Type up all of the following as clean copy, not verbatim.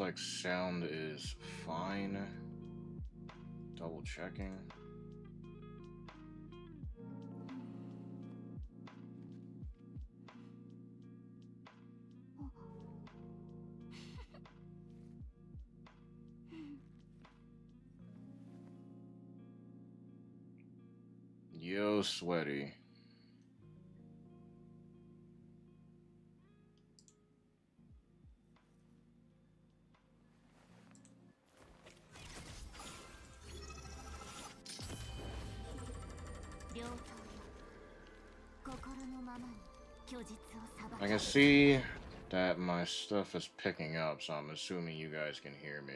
like sound is fine. Double checking. Yo, sweaty. I can see that my stuff is picking up, so I'm assuming you guys can hear me.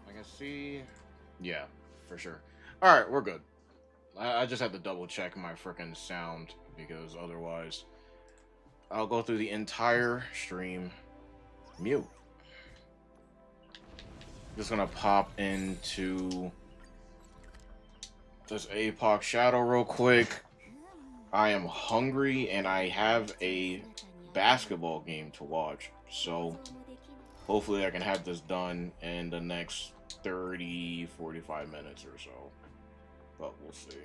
I can see. Yeah, for sure. Alright, we're good. I just had to double check my freaking sound because otherwise I'll go through the entire stream mute. Just gonna pop into this APOC Shadow real quick. I am hungry and I have a basketball game to watch, so hopefully I can have this done in the next 30-45 minutes or so, but we'll see.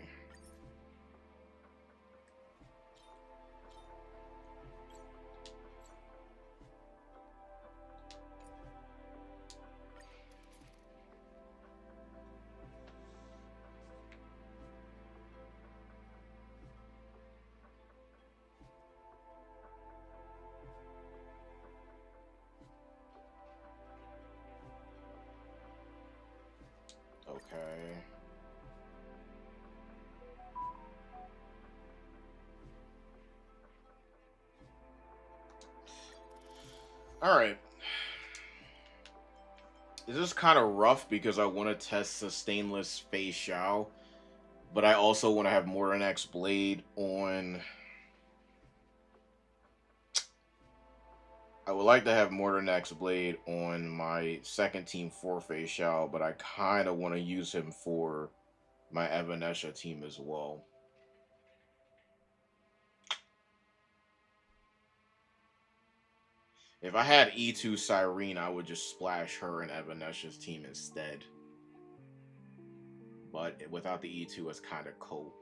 Okay. Alright. This is kind of rough because I want to test the stainless Fei Xiao, but I also want to have Morton X Blade on. I would like to have Morton X Blade on my second team for Fei Xiao, but I kind of want to use him for my Evanesha team as well. If I had E2 Cyrene, I would just splash her in Evanesha's team instead. But without the E2, it's kind of cope.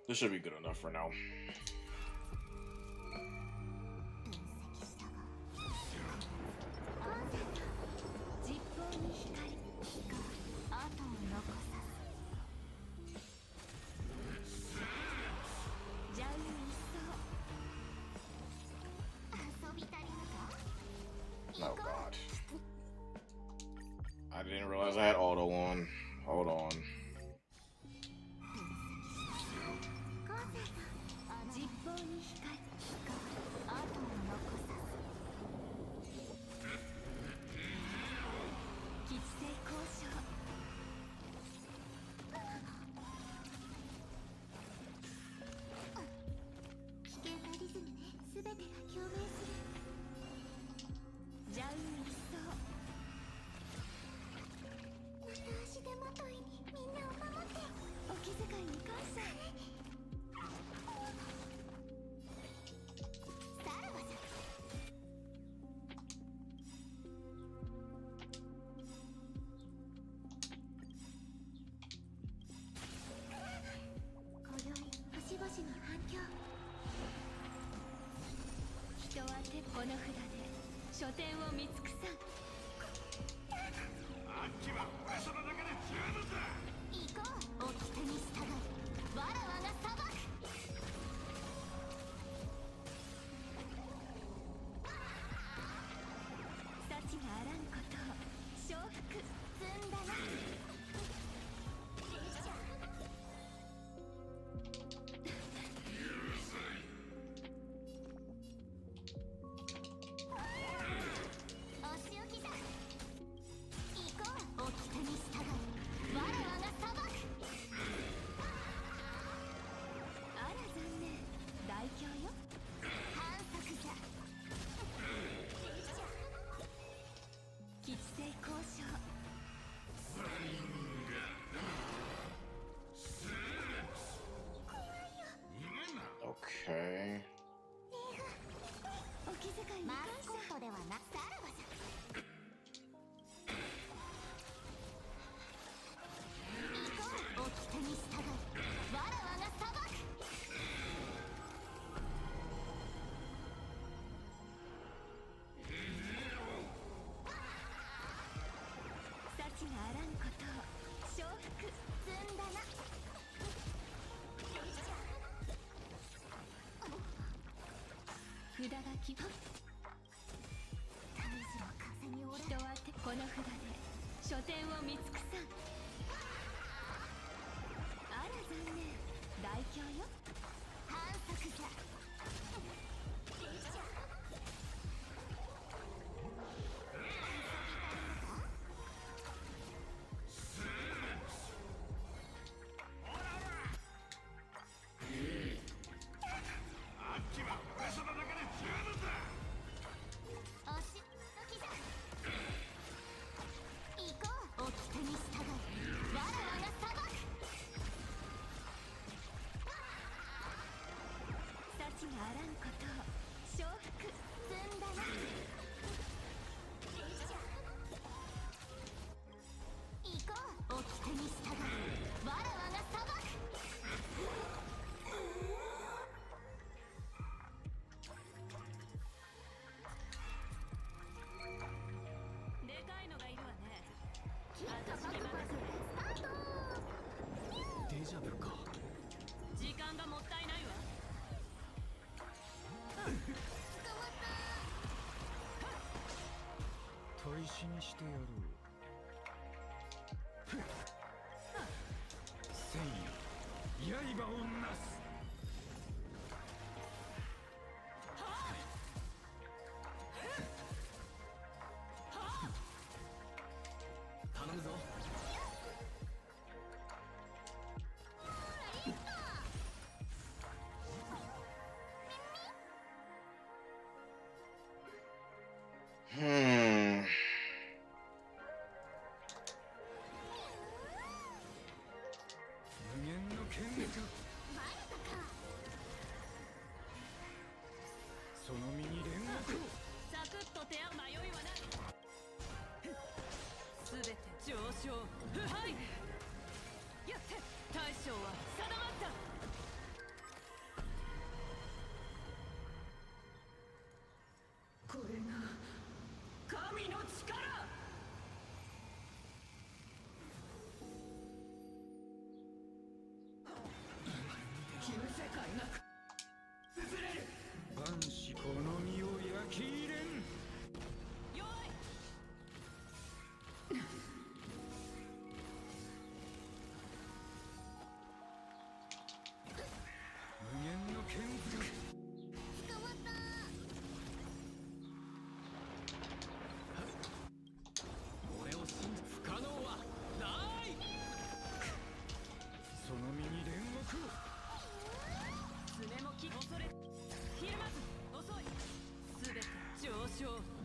This should be good enough for now. Oh god. I didn't realize I had auto on. Hold on. Okay. Hmm.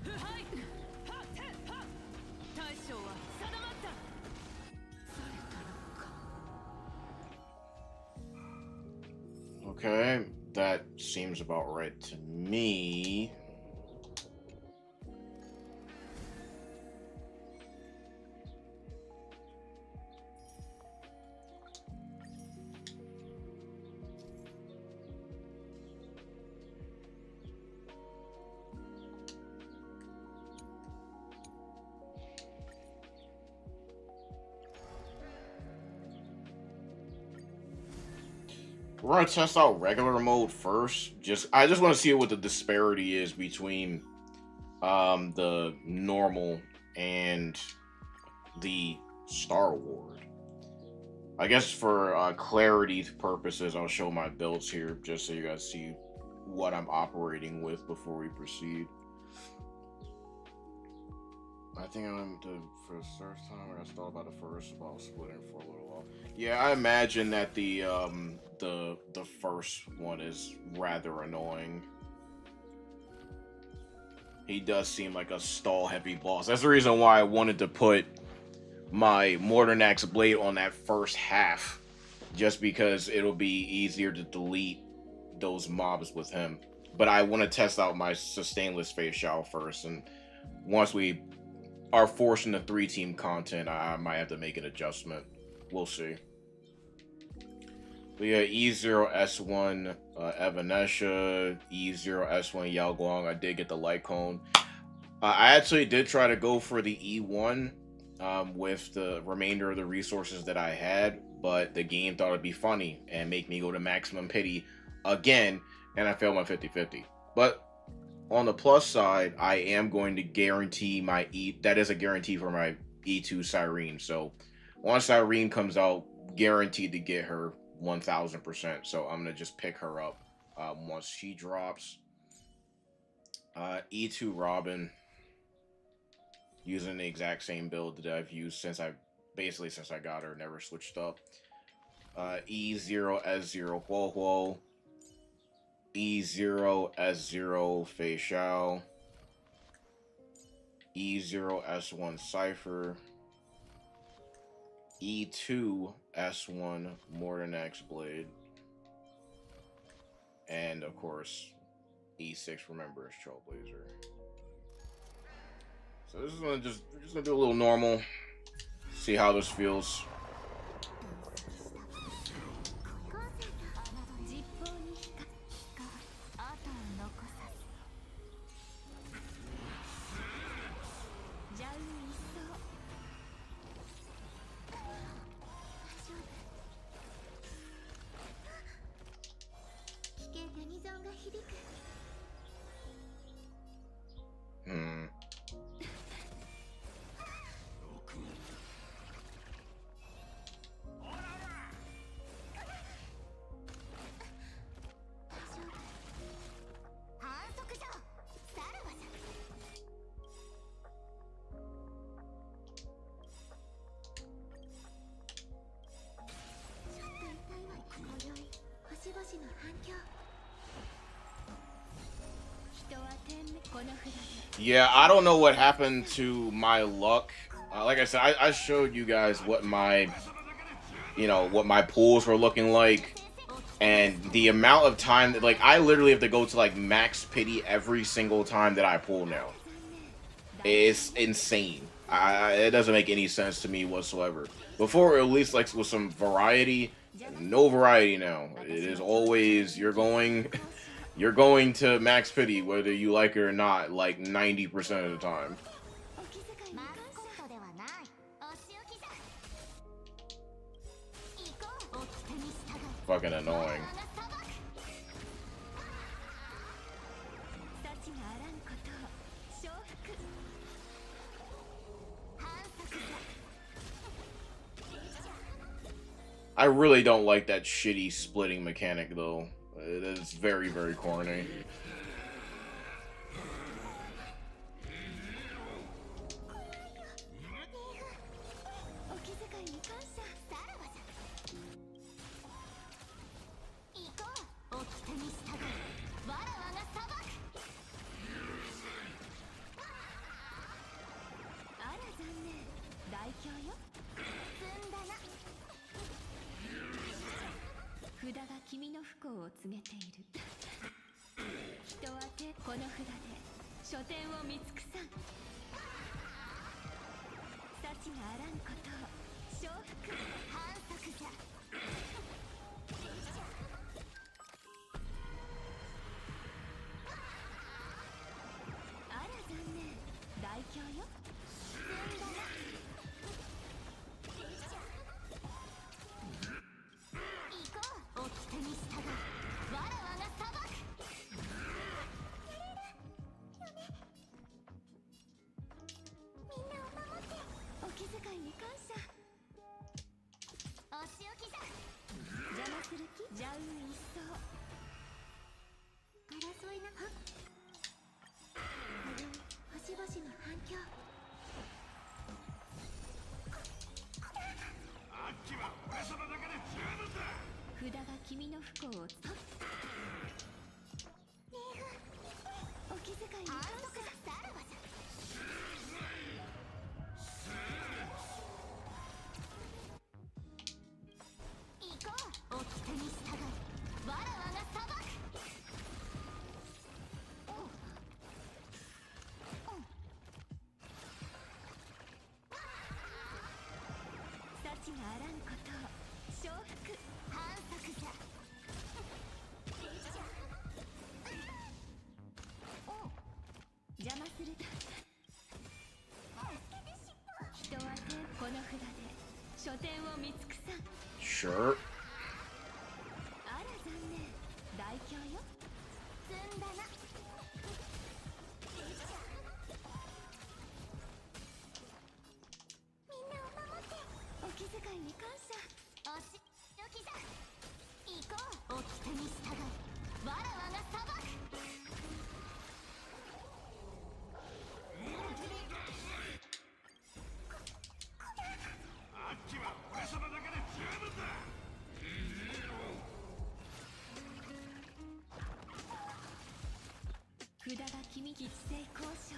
腐敗はっはっ大将は定まった Okay, that seems about right to me. We're gonna test out regular mode first. I just want to see what the disparity is between the normal and the Star Ward. I guess for clarity purposes, I'll show my builds here just so you guys see what I'm operating with before we proceed. I think I'm for the first time. I thought about the first while splitting for a little while. Yeah, I imagine that the first one is rather annoying. He does seem like a stall heavy boss. That's the reason why I wanted to put my Mortar Axe blade on that first half, just because it'll be easier to delete those mobs with him. But I want to test out my sustainless face shao first, and once we are forced into 3-team content, I might have to make an adjustment. We'll see. We got E0S1 Evanesha, E0S1 Yao Guang. I did get the light cone. I actually did try to go for the E1 with the remainder of the resources that I had, but the game thought it'd be funny and make me go to maximum pity again, and I failed my 50-50. But on the plus side, I am going to guarantee my that is a guarantee for my E2 Cyrene. So once Cyrene comes out, guaranteed to get her 1000%. So I'm gonna just pick her up once she drops. E2 Robin, using the exact same build that I've used since I got her, never switched up. E0S0 Huo Huo, E0S0 Fei Xiao, E0S1 Cypher, E2S1 Mortar Axe Blade, and of course E6 Remember Trailblazer. So this is we're just gonna do a little normal, see how this feels. Yeah, I don't know what happened to my luck. Like I said, I showed you guys what my, what my pools were looking like, and the amount of time that, like, I literally have to go to like max pity every single time that I pull now. It's insane. It doesn't make any sense to me whatsoever. Before, at least like with some variety, no variety now. It is always you're going to max pity whether you like it or not, like 90% of the time. Fucking annoying. I really don't like that shitty splitting mechanic though. It is very, very corny. 君の不幸をお気遣いに感謝。行こう。掟に従いわらわが裁く。幸があらんことを承服。反則じゃ。邪魔すると人はこの札で書店を見尽くさん。 Sure. あら残念。大凶よ。積んだな。みんなを守って。お気遣いに感謝。おしおきじゃ。行こう。掟に従いわらわが裁く。札が君吉星交渉。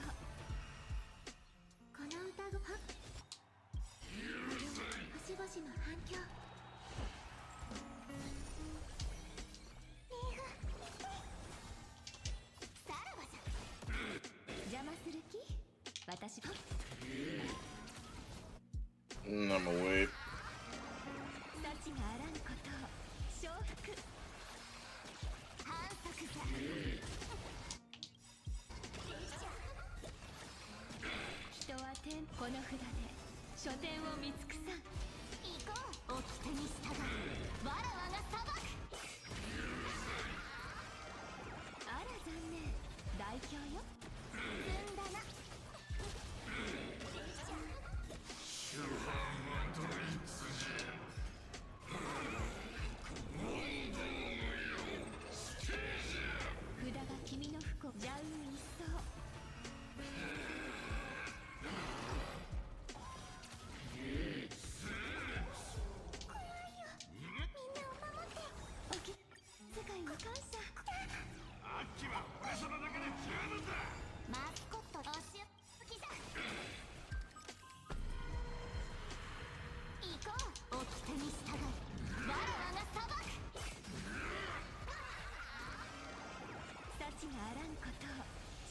この歌がは星々の反響。さらばじゃ。邪魔する気。私はI'm gonna wait. 幸があらんことを承服。反則じゃ。人はこの札で書店を見尽くさん。行こう。掟に従いわらわが裁く。あら残念。大凶よ。積んだな。札が君の不幸。邪運一掃。世界に感謝。マスコットお仕置きじゃ。行こう。掟に従いわらわが裁く。幸があらんことを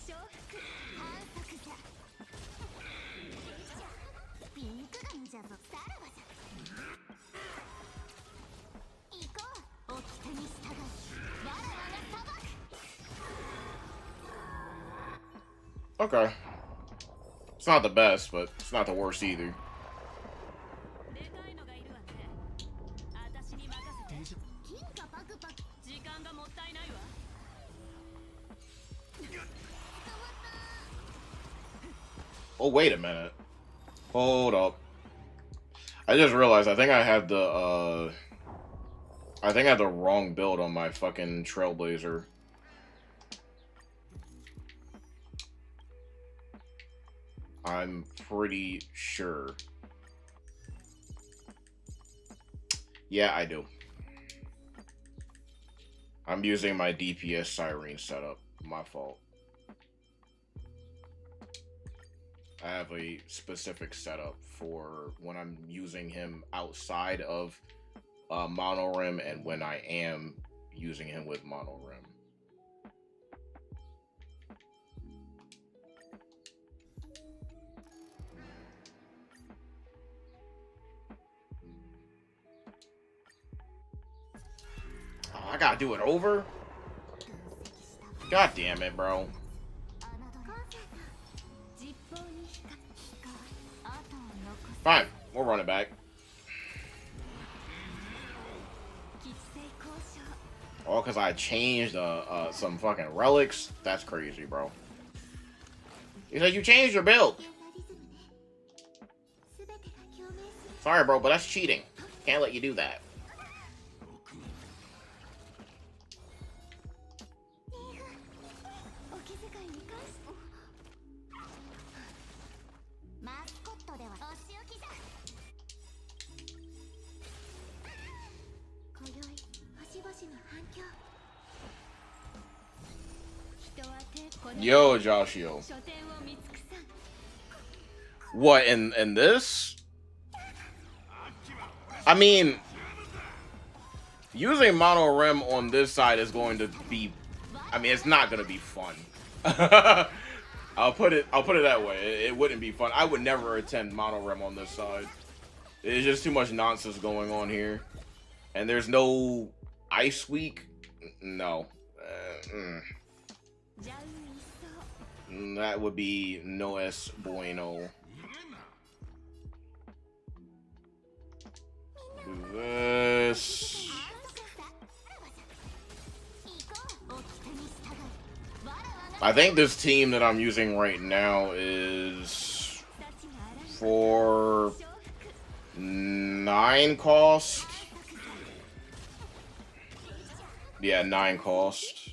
承服。反則じゃ。ピンクガムじゃぞ。さらばじゃ。行こう。掟に従いわらわが裁く。Okay. It's not the best, but it's not the worst either. でかいのがいるわね。私に任せて。金貨パクパク。時間がもったいないわ。Oh, wait a minute. Hold up. I just realized I think I have the wrong build on my fucking Trailblazer. I'm pretty sure. Yeah, I do. I'm using my DPS Siren setup. My fault. I have a specific setup for when I'm using him outside of Mono Rim and when I am using him with Mono Rim. Oh, I gotta do it over? God damn it, bro. Fine, we'll run it back. All because I changed some fucking relics? That's crazy, bro. He said you changed your build. Sorry, bro, but that's cheating. Can't let you do that. Yo, Joshio. What, in this? I mean, using mono rem on this side is going to be, I mean, it's not going to be fun. I'll put it that way. It wouldn't be fun. I would never attend mono rem on this side. There's just too much nonsense going on here. And there's no ice week. No. That would be no es bueno. Do this. I think this team that I'm using right now is for 9 cost. Yeah, 9 cost.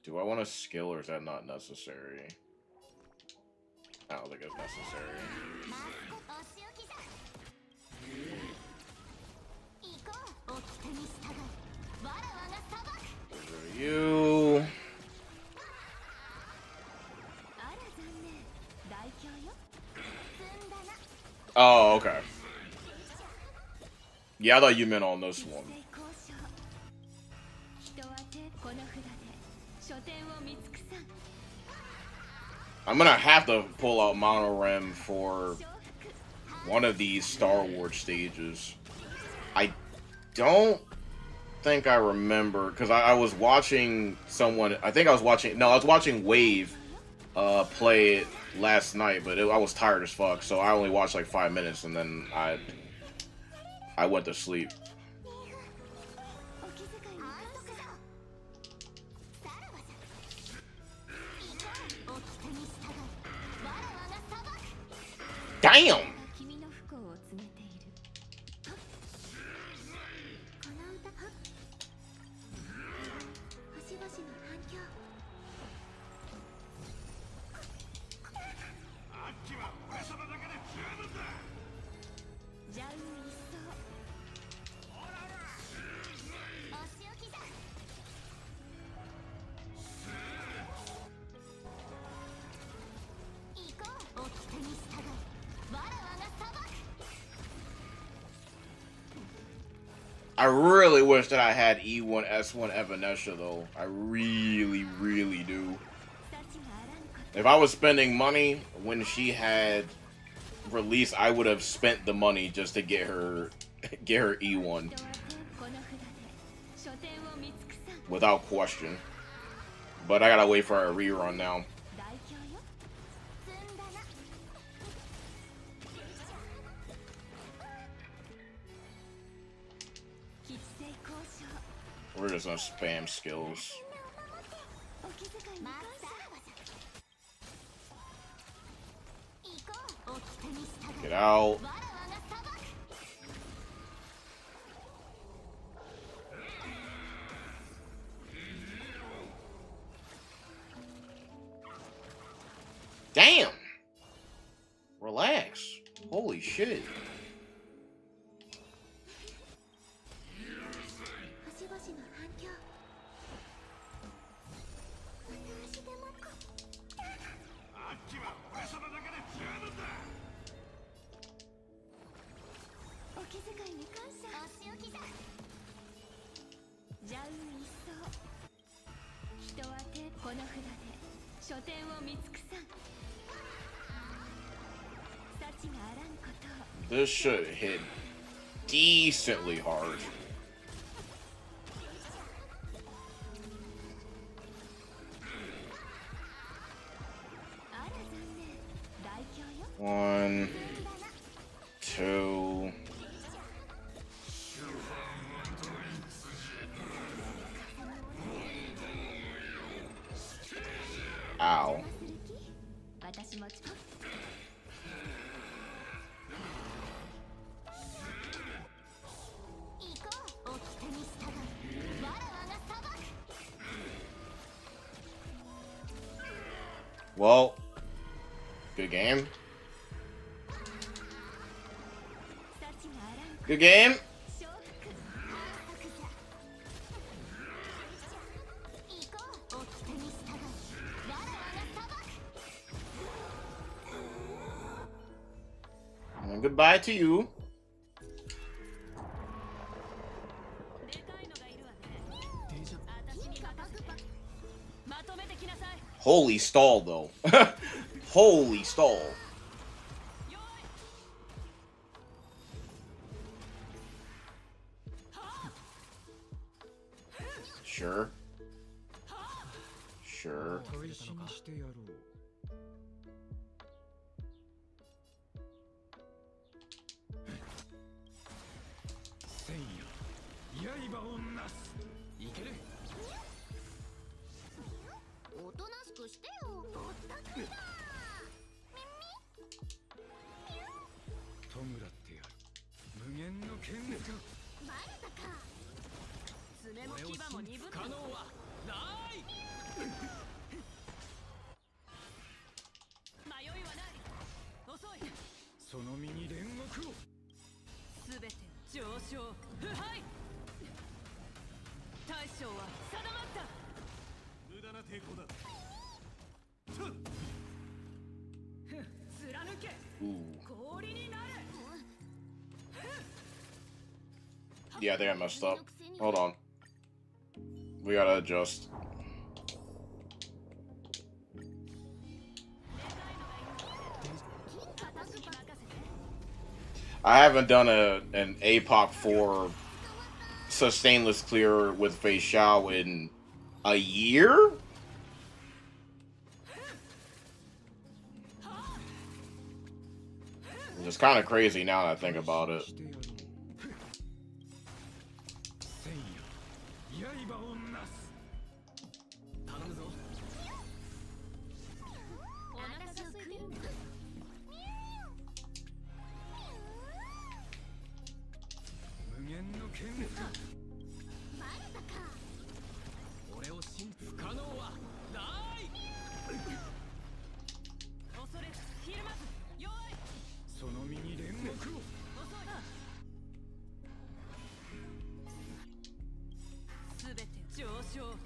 Do I want a skill or is that not necessary? I don't think it's necessary. You. Oh, okay. Yeah, I thought you meant on this one. I'm gonna have to pull out mono rem for one of these Starward stages. I don't think I remember because I was watching someone. I think I was watching. No, I was watching Wave play it last night, but I was tired as fuck, so I only watched like 5 minutes and then I went to sleep. Damn! I really wish that I had E1 S1 Evanesha though. I really, really do. If I was spending money when she had released, I would have spent the money just to get her E1. Without question. But I gotta wait for a rerun now. We're just gonna spam skills. Get out. Damn. Relax. Holy shit. This should hit decently hard. One, two. Ow. Well, good game. Good game. And goodbye to you. Holy stall, though. Holy stall. Sure. Sure. Ooh. Yeah, I think I messed up. Hold on. We gotta adjust. I haven't done an APOC 4 sustainless clear with Fei Xiao in a year? It's kind of crazy now that I think about it.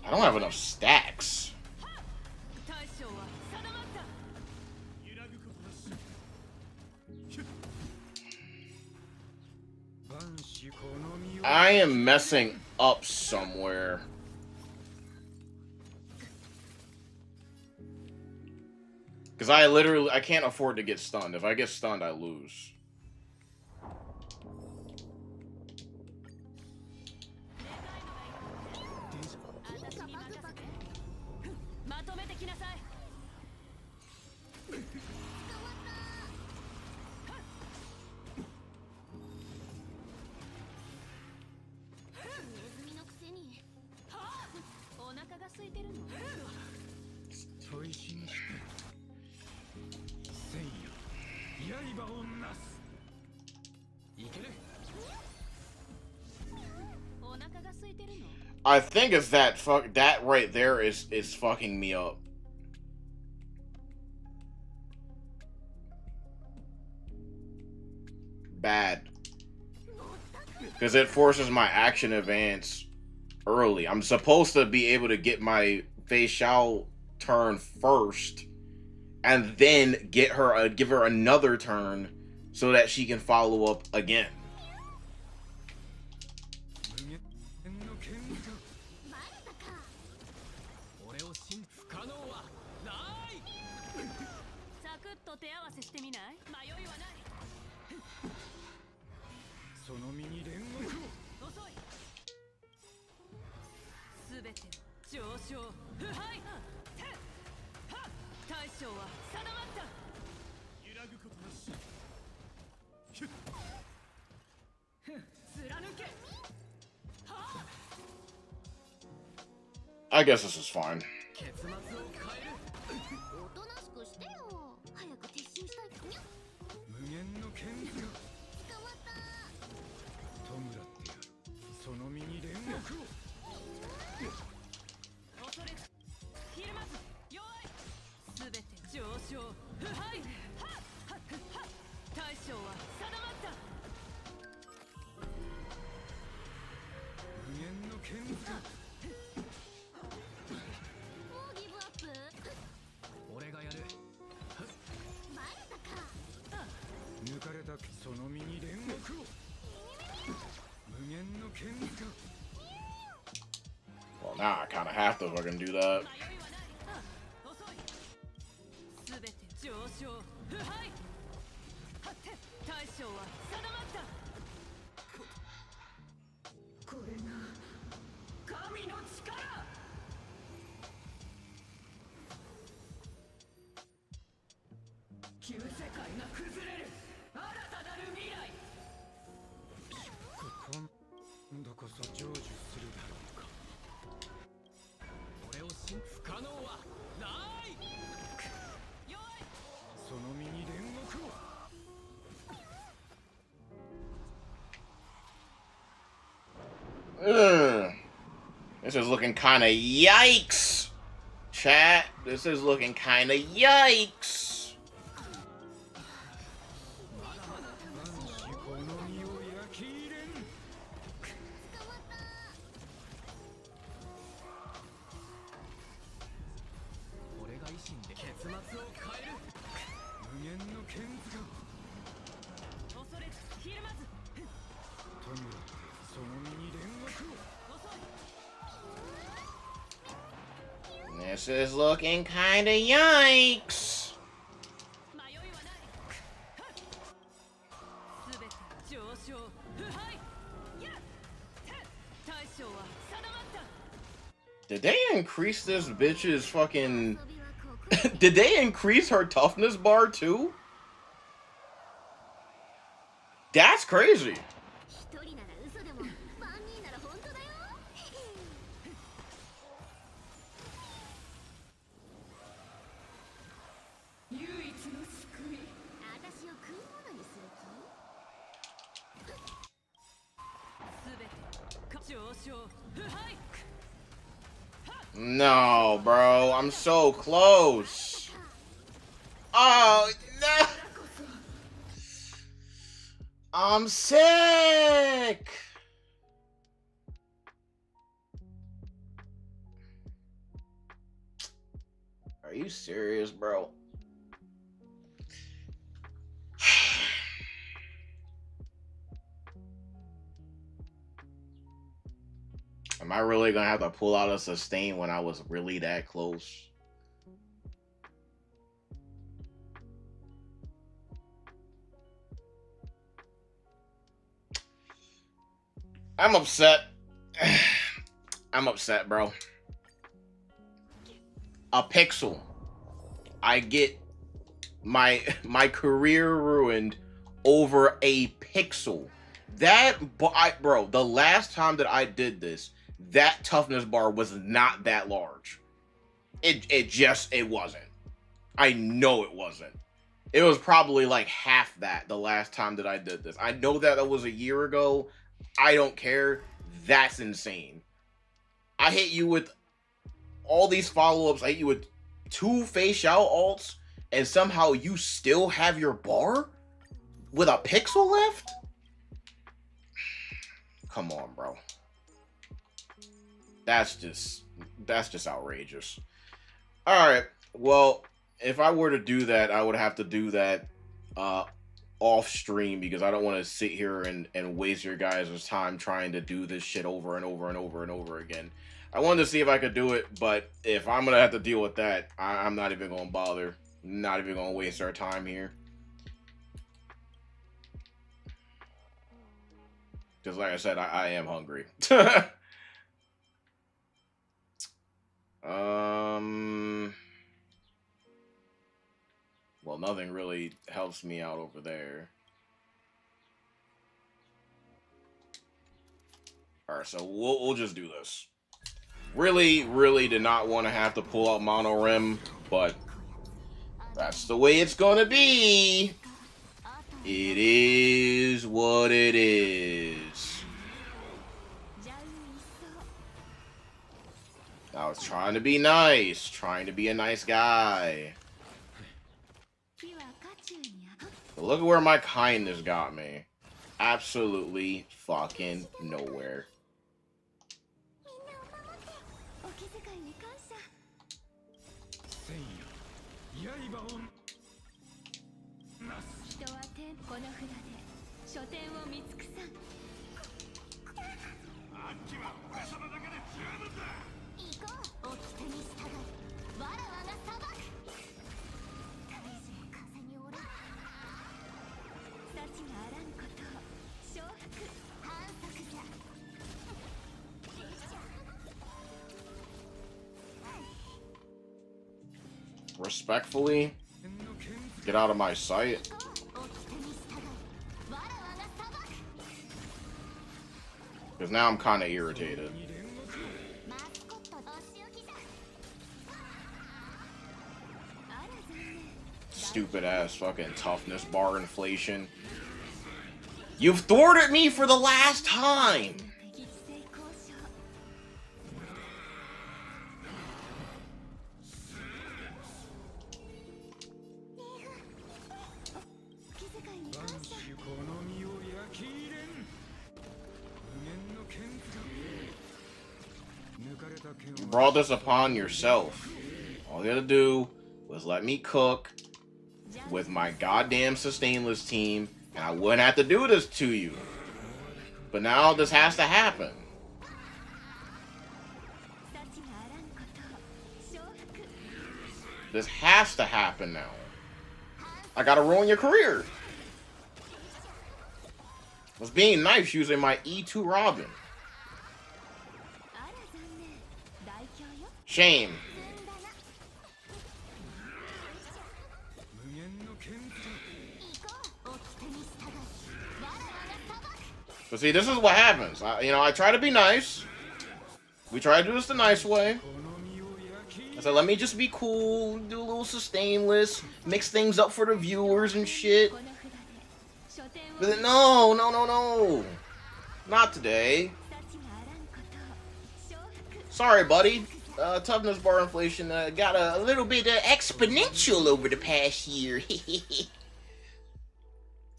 I don't have enough stacks. I am messing up somewhere. Because I can't afford to get stunned. If I get stunned, I lose. I think it's that that right there is fucking me up. Bad. Because it forces my action advance early. I'm supposed to be able to get my Fei Xiao turn first and then give her another turn so that she can follow up again. I guess this is fine. Nah, I kind of have to fucking do that. Ugh. This is looking kind of yikes. Chat, this is looking kind of yikes. This is looking kind of yikes. Did they increase this bitch's fucking... Did they increase her toughness bar too? That's crazy. No, bro. I'm so close. Oh, no. I'm sick. Are you serious, bro? Am I really gonna have to pull out a sustain when I was really that close? I'm upset. I'm upset, bro. A pixel. I get my career ruined over a pixel. That, bro, the last time that I did this, that toughness bar was not that large. It wasn't. I know it wasn't. It was probably like half that the last time that I did this. I know that that was a year ago. I don't care. That's insane. I hit you with all these follow-ups. I hit you with 2 face out alts, and somehow you still have your bar with a pixel left? Come on, bro. That's just outrageous. All right. Well, if I were to do that, I would have to do that off stream, because I don't want to sit here and waste your guys' time trying to do this shit over and over and over and over again. I wanted to see if I could do it, but if I'm gonna have to deal with that, I'm not even gonna bother. Not even gonna waste our time here. Because like I said, I am hungry. Well, nothing really helps me out over there. Alright, so we'll just do this. Really did not want to have to pull out Mono Rim, but that's the way it's gonna be. It is what it is. I was trying to be nice, trying to be a nice guy. But look at where my kindness got me. Absolutely fucking nowhere. 行こう掟に従いわらわが裁く大事も風におらん幸があらんことを承服反則じゃ Respectfully, get out of my sight. Because now I'm kind of irritated. Stupid ass fucking toughness bar inflation. You've thwarted me for the last time! You brought this upon yourself. All you had to do was let me cook with my goddamn sustainless team, and I wouldn't have to do this to you. But now this has to happen. This has to happen now. I gotta ruin your career. I was being nice using my E2 Robin. Shame. But see, this is what happens. I try to be nice. We try to do this the nice way. I said, let me just be cool, do a little sustainless, mix things up for the viewers and shit. But then, no. Not today. Sorry, buddy. Toughness bar inflation got a little bit exponential over the past year.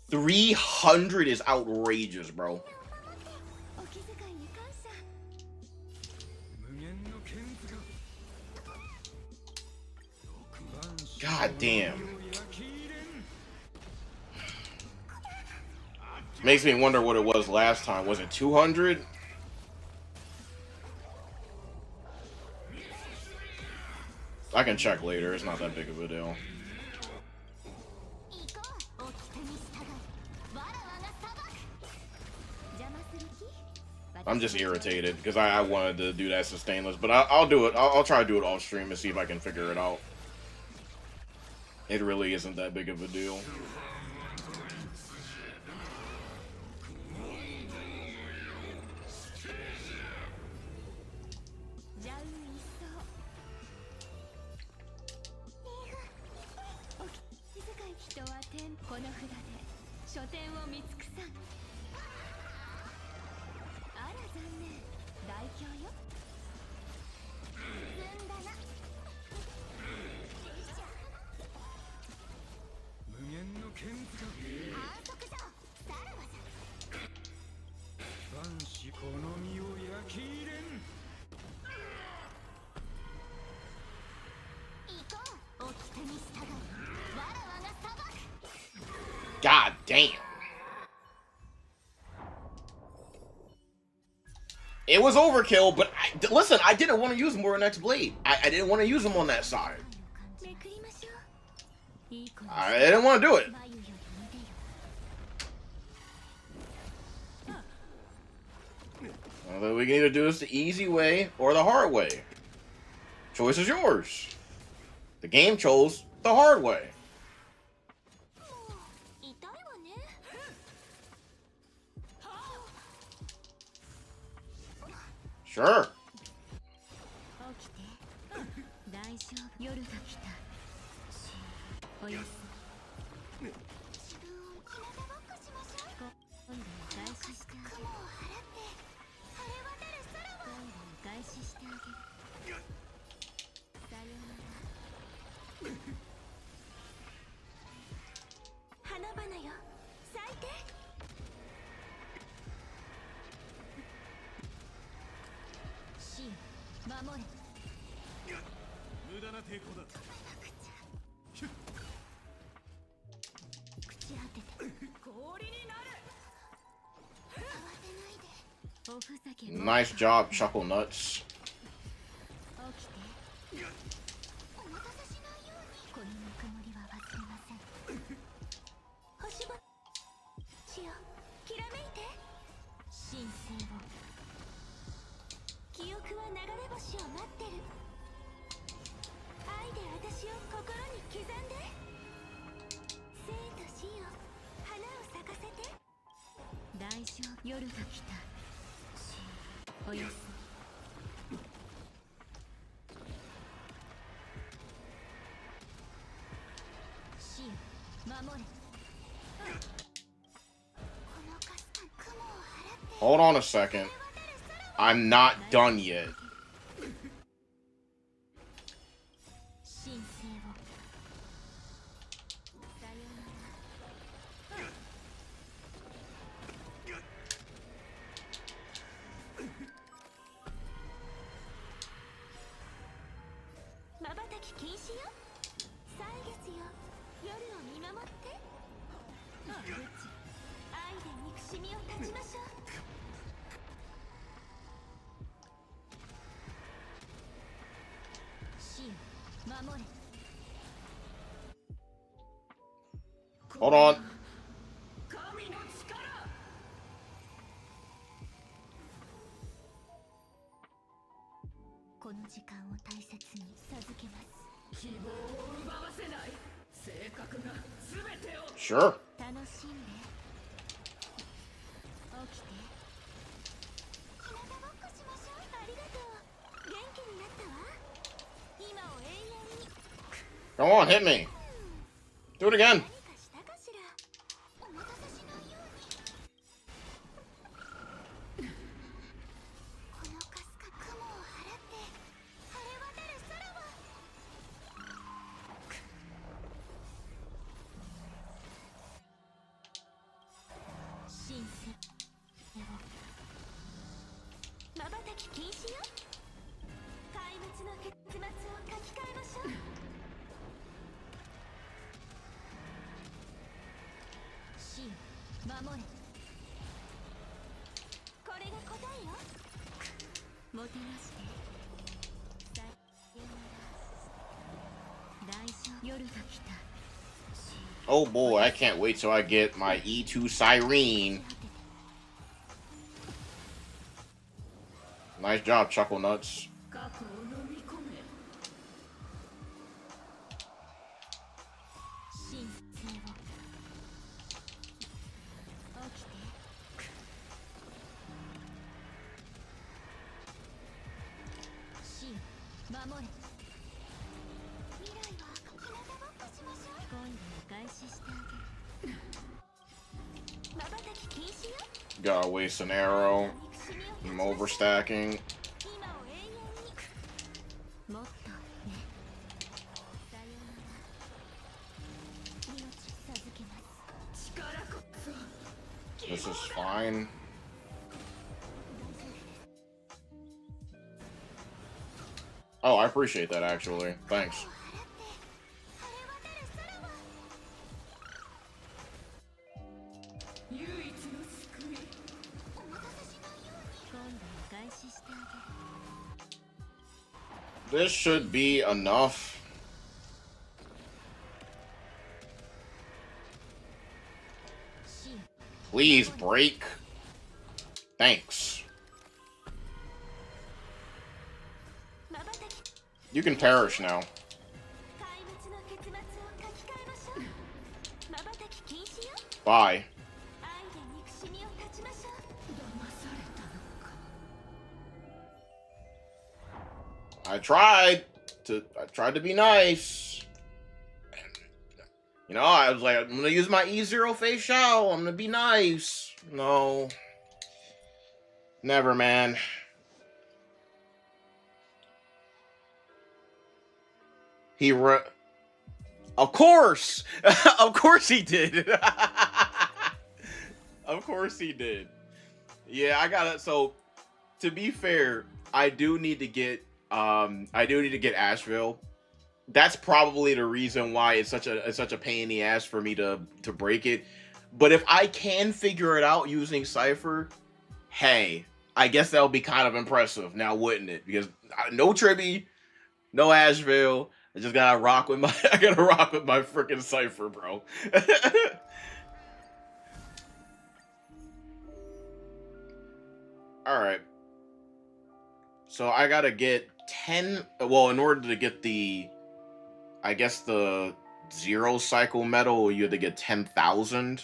300 is outrageous, bro. God damn. Makes me wonder what it was last time. Was it 200? I can check later. It's not that big of a deal. I'm just irritated because I wanted to do that sustainless, but I'll do it. I'll try to do it off stream and see if I can figure it out. It really isn't that big of a deal. God damn. It was overkill, but listen, I didn't want to use him on next blade. I didn't want to use him on that side. I didn't want to do it. Well, we can either do this the easy way or the hard way. Choice is yours. The game chose the hard way. Sure. Nice job, Chuckle Nuts. お待たせしないように。このぬくもりは忘れません。星ぼしよきらめいて。神聖を。記憶は流れ星を待ってる。愛で私を心に刻んで。生と死よ花を咲かせて。大丈夫。夜が来た。おやすみ。死よ守れ。このかすか雲を払って。 Hold on a second. I'm not done yet. 神聖を。さようなら。瞬き禁止よ。歳月よ夜を見守って。愛で憎しみを断ちましょう。死よ守れ。 Hold on. 神の力。この時間を大切に授けます。希望を奪わせない。性格が全てを。 Sure. 楽しんで。起きて。体ごっこしましょう。ありがとう。元気になったわ。今を永遠に。 Come on, hit me. Do it again. 何かしたかしら。お待たせしないように。このかすか雲を払って晴れ渡る空を。神聖を。瞬き禁止よ。怪物の結末を書き換えましょう。死よ守れ。これが答えよ。もてなして。さよなら。大丈夫。夜が来た。 Oh boy, I can't wait till I get my E2 Siren. Nice job, Chuckle Nuts. 過去を飲み込め。神聖を。起きて。死よ守れ。未来は日向ぼっこしましょう。今度は開始してあげる。瞬き禁止よ。 Gotta waste an arrow. 憎しみを I'm 断ちましょう。 overstacking. 今を永遠に。もっとね。さようなら。命授けます。力こそ。 This is fine. Oh, I appreciate that actually. Thanks. 唯一の救い。お待たせしないように。今度は開始してあげる。 This should be enough. Please break. Thanks. You can perish now. 怪物の結末を書き換えましょう。瞬き禁止よ。 Bye. 愛で憎しみを断ちましょう。騙されたのか。 I tried to be nice. You know, I was like, I'm gonna use my E0 face shell. I'm gonna be nice. No. Never, man. Of course! Of course he did! Of course he did. Yeah, I gotta, so, to be fair, I do need to get Asheville. That's probably the reason why it's such a pain in the ass for me to break it. But if I can figure it out using Cypher, hey, I guess that would be kind of impressive now, wouldn't it? Because no Tribby, No Asheville. I just gotta rock with my I gotta rock with my freaking cipher, bro. Alright. So I gotta get 10. Well, in order to get the, I guess the zero cycle medal, you have to get 10,000.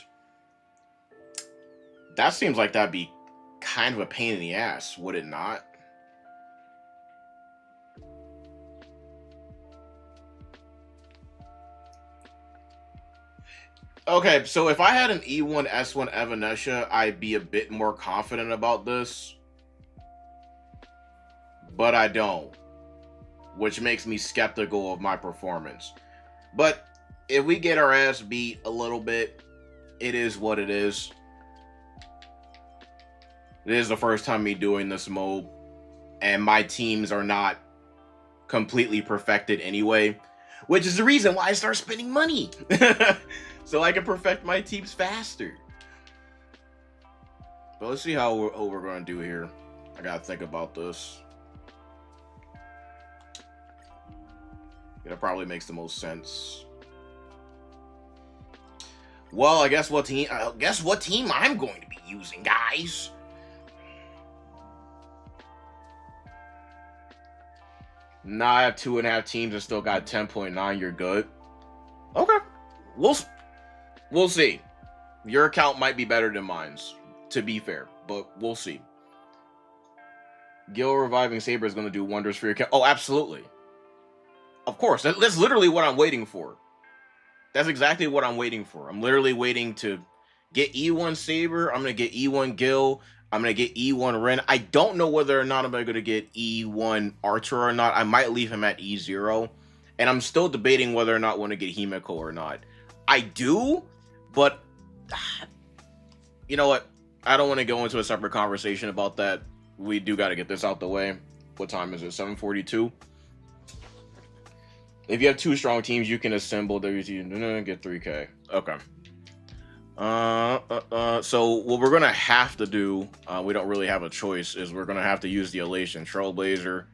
That seems like that'd be kind of a pain in the ass, would it not? Okay, so if I had an E1 S1 Evanesha, I'd be a bit more confident about this. But I don't, which makes me skeptical of my performance. But if we get our ass beat a little bit, it is what it is. It is the first time me doing this mode, and my teams are not completely perfected anyway, which is the reason why I start spending money. So I can perfect my teams faster. But let's see how we're going to do here. I got to think about this. That probably makes the most sense. Well, I guess what team I'm going to be using, guys. Now I have 2.5 teams and still got 10.9. You're good. Okay, we'll see. Your account might be better than mine's, to be fair, but we'll see. Gil reviving Saber is going to do wonders for your account. Oh, absolutely. Of course, that's literally what I'm waiting for. That's exactly what I'm waiting for. I'm literally waiting to get E1 Saber. I'm going to get E1 Gil. I'm going to get E1 Ren. I don't know whether or not I'm going to get E1 Archer or not. I might leave him at E0. And I'm still debating whether or not I want to get Himeko or not. I do, but you know what? I don't want to go into a separate conversation about that. We do got to get this out the way. What time is it? 7:42? If you have 2 strong teams, you can assemble WT, get 3K. Okay. So what we're gonna have to do, we don't really have a choice, is we're gonna have to use the Elation Trailblazer.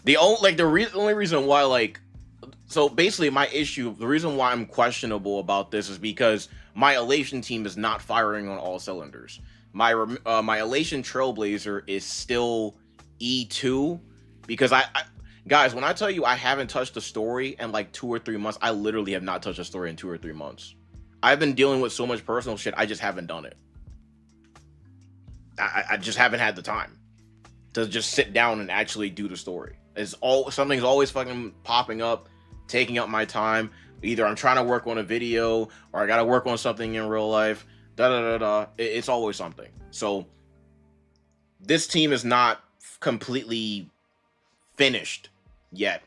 The only reason why, so basically my issue, the reason why I'm questionable about this is because my Elation team is not firing on all cylinders. My Elation Trailblazer is still E2 because guys, when I tell you I haven't touched the story in like 2 or 3 months, I literally have not touched a story in 2 or 3 months. I've been dealing with so much personal shit, I just haven't done it. I just haven't had the time to just sit down and actually do the story. Something's always fucking popping up, taking up my time. Either I'm trying to work on a video or I gotta work on something in real life. It's always something. So this team is not completely finished yet.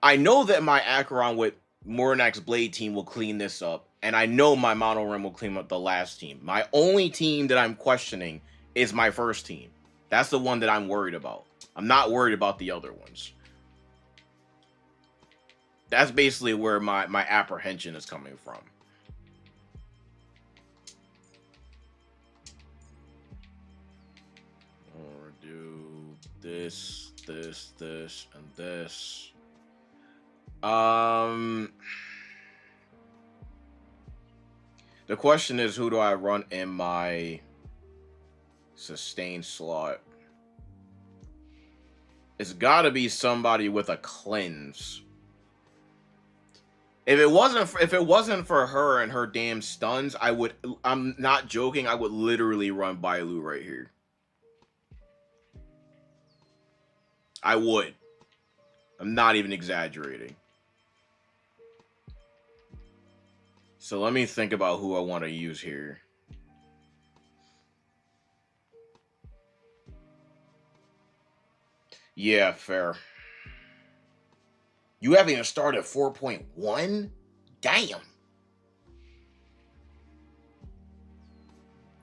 I know that my Acheron with Mornax's Blade team will clean this up, and I know my Mono Rim will clean up the last team. My only team that I'm questioning is my first team. That's the one that I'm worried about. I'm not worried about the other ones. That's basically where my apprehension is coming from. Or do this, and this. The question is, who do I run in my sustain slot? It's got to be somebody with a cleanse. If it wasn't for her and her damn stuns, I'm not joking, I would literally run Bailu right here. I would. I'm not even exaggerating. So let me think about who I want to use here. Yeah, fair. You haven't even started 4.1? Damn.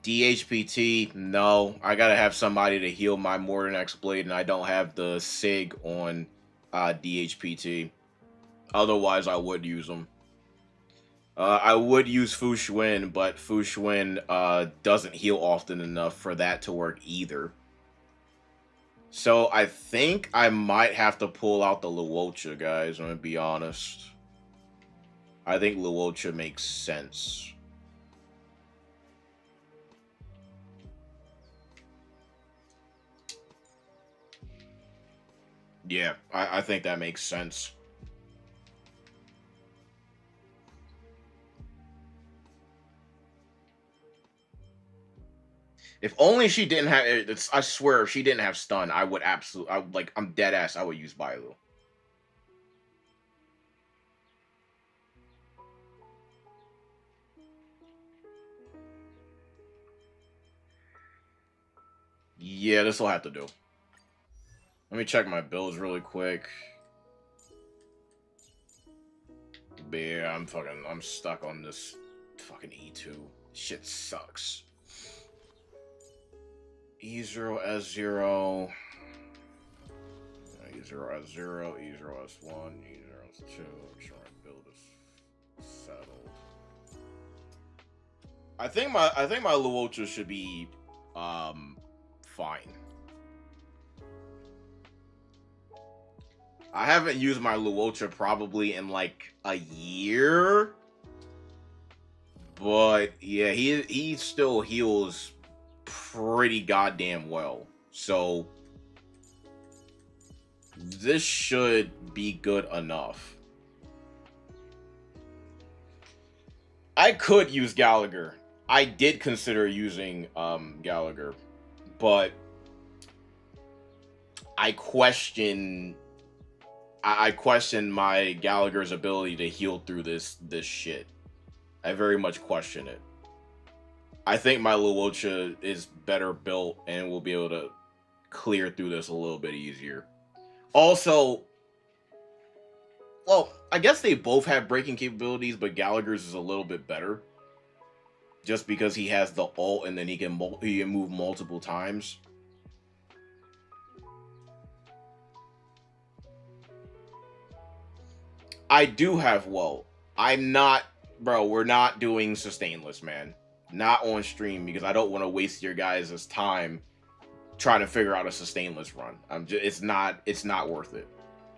DHPT, no. I gotta have somebody to heal my Mornax Blade, and I don't have the SIG on DHPT. Otherwise, I would use them. I would use Fu Xuan, but Fu Xuan doesn't heal often enough for that to work either. So I think I might have to pull out the Luocha, guys. I'm gonna be honest. I think Luocha makes sense. Yeah, I think that makes sense. If only she didn't have it's, I swear, if she didn't have stun, I would absolutely, I'm dead ass, I would use Bailu. Yeah, this will have to do. Let me check my builds really quick. But yeah, I'm stuck on this fucking E2. Shit sucks. E0, S0. E0, S0, E0, S1, E0, S2. Make sure my build is settled. I think my Luocha should be fine. I haven't used my Luocha probably in like a year. But yeah, he still heals pretty goddamn well. So this should be good enough. I could use Gallagher. I did consider using Gallagher, but I question my Gallagher's ability to heal through this shit. I very much question it. I think my Luocha is better built and will be able to clear through this a little bit easier. Also, well, I guess they both have breaking capabilities, but Gallagher's is a little bit better. Just because he has the ult and then he can move multiple times. I do have I'm not, bro. We're not doing sustainless, man. Not on stream because I don't want to waste your guys' time trying to figure out a sustainless run. It's not worth it.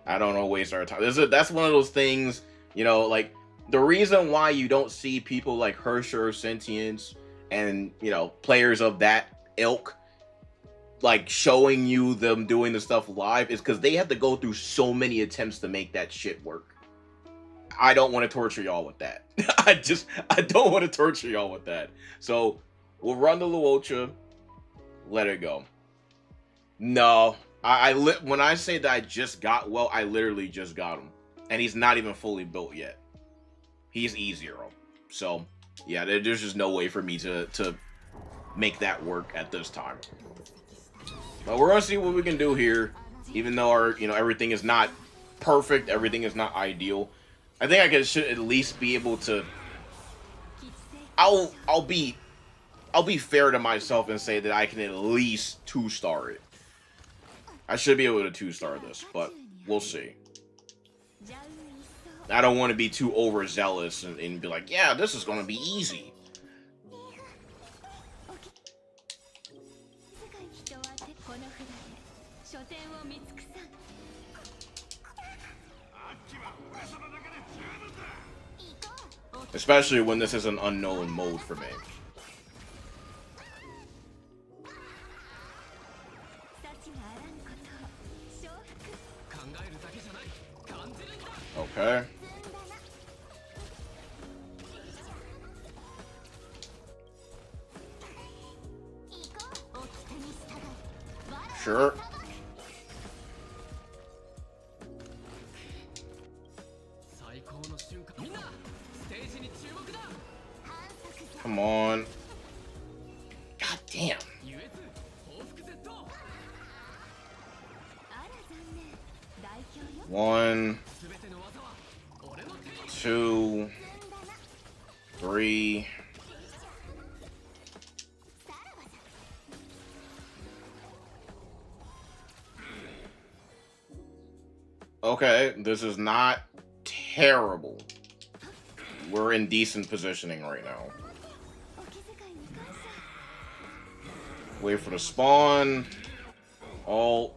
I don't want to waste our time. That's one of those things, you know, like the reason why you don't see people like Hersher or Sentience and, you know, players of that ilk like showing you them doing the stuff live is because they have to go through so many attempts to make that shit work. I don't want to torture y'all with that. I don't want to torture y'all with that. So we'll run the Luocha, let it go. No, when I say that I just got I literally just got him, and he's not even fully built yet. He's E0, so yeah, there's just no way for me to make that work at this time. But we're gonna see what we can do here, even though our everything is not perfect, everything is not ideal. I think should at least be able to. I'll be fair to myself and say that I can at least 2-star it. I should be able to 2-star this, but we'll see. I don't want to be too overzealous and be like, yeah, this is going to be easy. Especially when this is an unknown mode for me. Okay. Sure. Come on. God damn. 1, 2, 3. Okay, this is not terrible. We're in decent positioning right now. Wait for the spawn. Alt.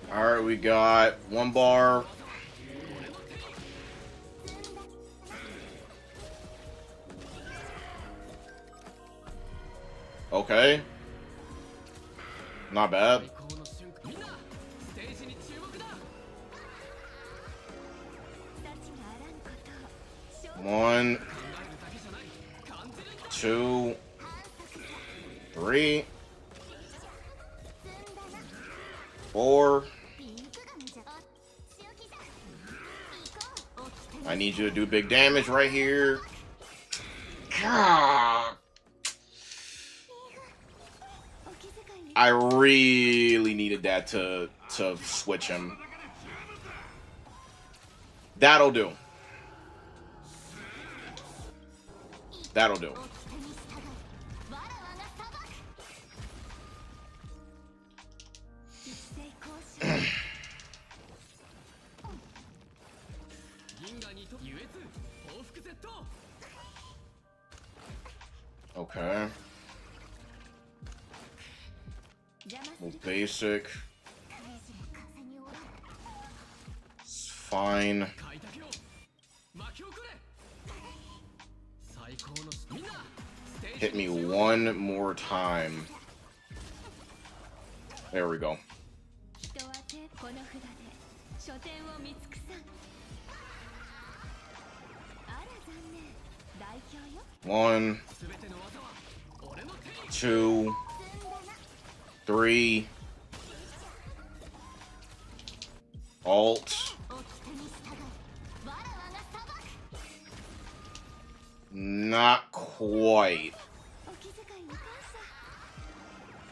Alright, we got one bar. Okay. Not bad. One, two, three, four. I need you to do big damage right here. God. I really needed that to switch him. That'll do. That'll do. Okay. Well, basic. It's fine. Hit me one more time. There we go. One, two, three. Alt. Not quite.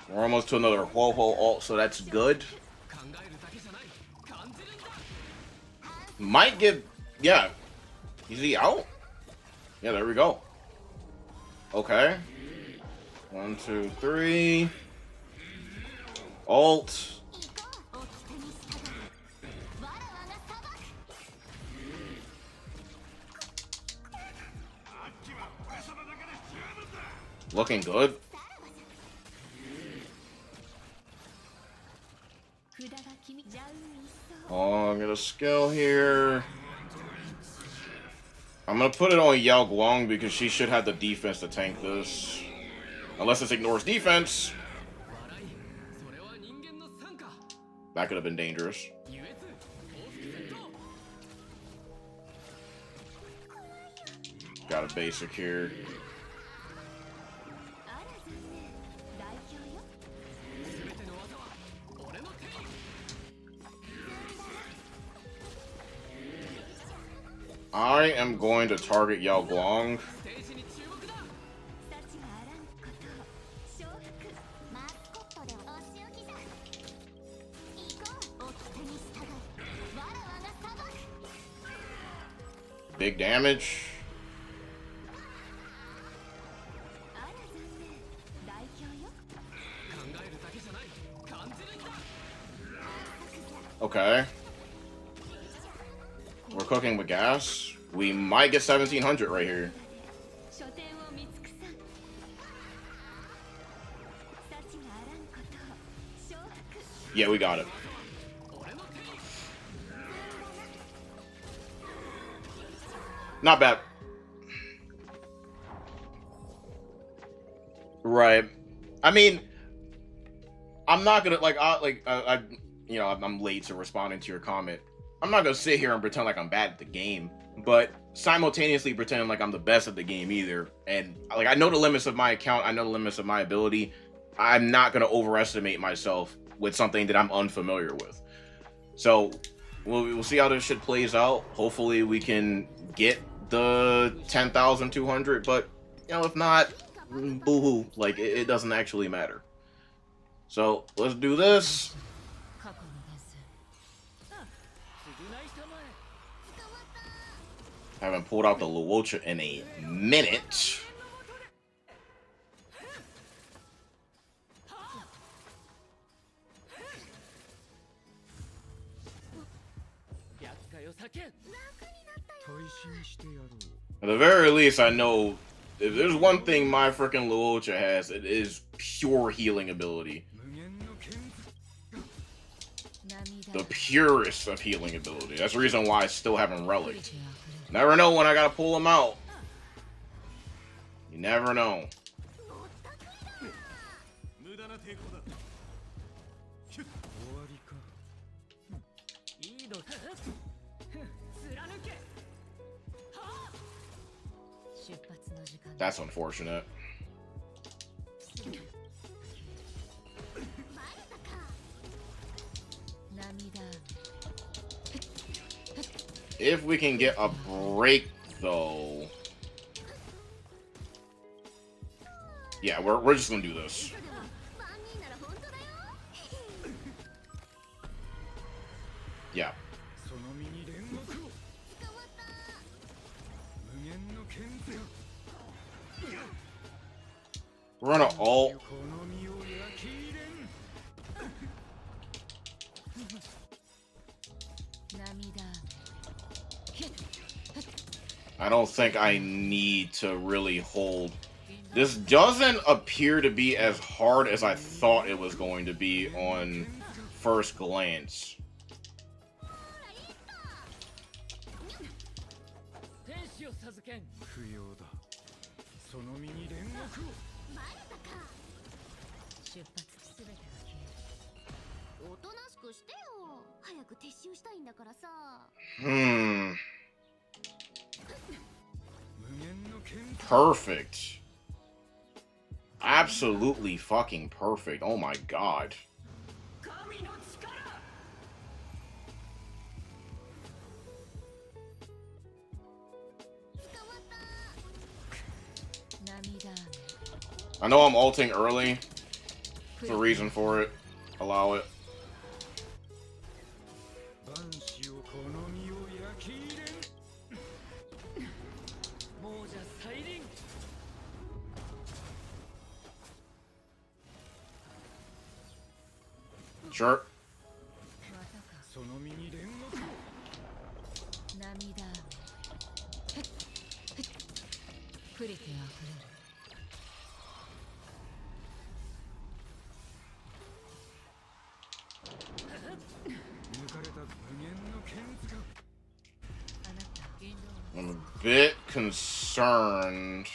We're almost to another Ho-Ho alt, so that's good. Might give, yeah. Is he out? Yeah, there we go. Okay. 1, 2, 3. Alt. Looking good. Oh, I'm gonna skill here. I'm gonna put it on Yao Guang because she should have the defense to tank this. Unless this ignores defense. That could have been dangerous. Got a basic here. I am going to target Yao Guang. Big damage. Okay. We're cooking with gas. We might get 1700 right here. Yeah, we got it. Not bad. Right. I mean, I'm not gonna you know, I'm late to responding to your comment. I'm not gonna sit here and pretend like I'm bad at the game, but simultaneously pretending like I'm the best at the game either. And like, I know the limits of my account. I know the limits of my ability. I'm not gonna overestimate myself with something that I'm unfamiliar with. So we'll see how this shit plays out. Hopefully we can get the 10,200, but you know, if not, boo-hoo. Like, it doesn't actually matter. So let's do this. Haven't pulled out the Luocha in a minute. At the very least, I know if there's one thing my freaking Luocha has, it is pure healing ability. The purest of healing ability. That's the reason why I still haven't relicked. Never know when I gotta pull them out. You never know. That's unfortunate. If we can get a break, though. Yeah, we're just gonna do this. Yeah. We're gonna ult. I don't think I need to really hold. This doesn't appear to be as hard as I thought it was going to be on first glance. Perfect. Absolutely fucking perfect. Oh my god. I know I'm ulting early. There's a reason for it. Allow it. Sure. I'm a bit concerned.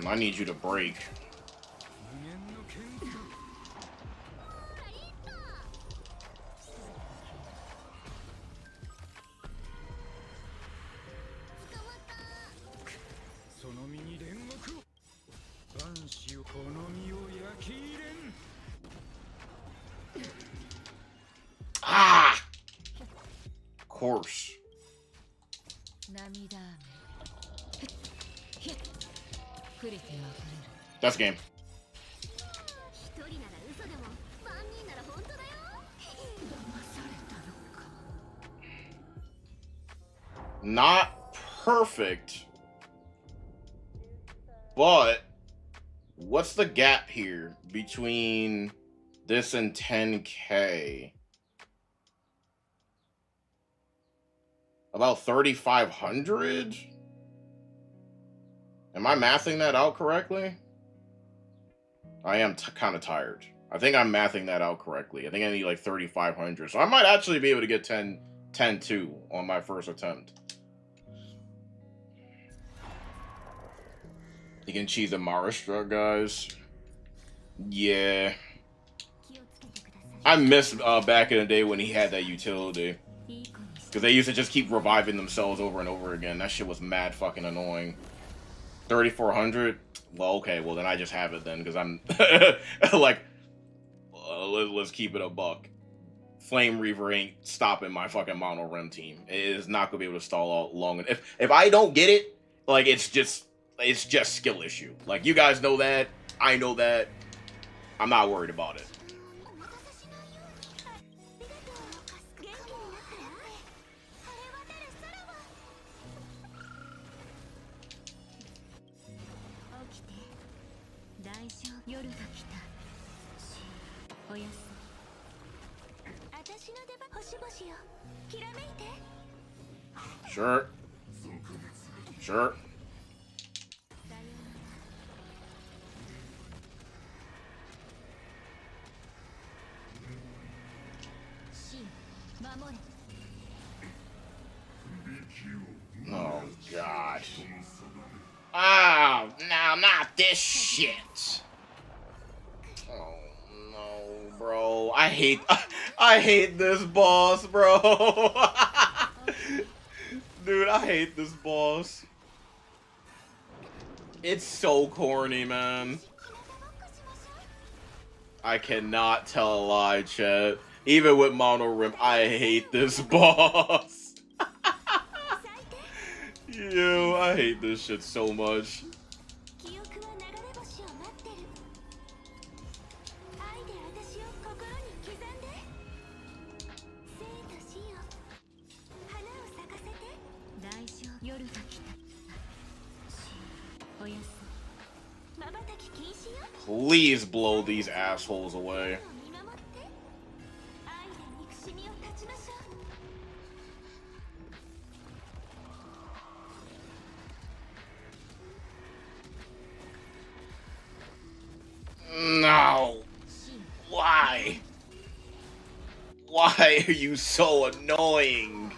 I need you to break. Ah! Of course. That's game. Not perfect, but what's the gap here between this and 10K? About 3,500? Am I mathing that out correctly? I am kind of tired. I think I'm mathing that out correctly. I think I need like 3,500. So I might actually be able to get 10-2 on my first attempt. You can cheese a Maristra, guys. Yeah. I miss back in the day when he had that utility. Because they used to just keep reviving themselves over and over again. That shit was mad fucking annoying. 3,400? Well, okay, well then I just have it then, because I'm like, let's keep it a buck. Flame Reaver ain't stopping my fucking Mono Rem team. It is not gonna be able to stall out long. If I don't get it, like it's just skill issue. Like you guys know that, I know that. I'm not worried about it. Sure. Sure. Oh, God. Oh, no, not this shit. Oh, no, bro. I hate this boss, bro. Dude, I hate this boss. It's so corny, man. I cannot tell a lie, chat. Even with Mono Rim, I hate this boss. Yo, I hate this shit so much. Please blow these assholes away. No. Why? Why are you so annoying?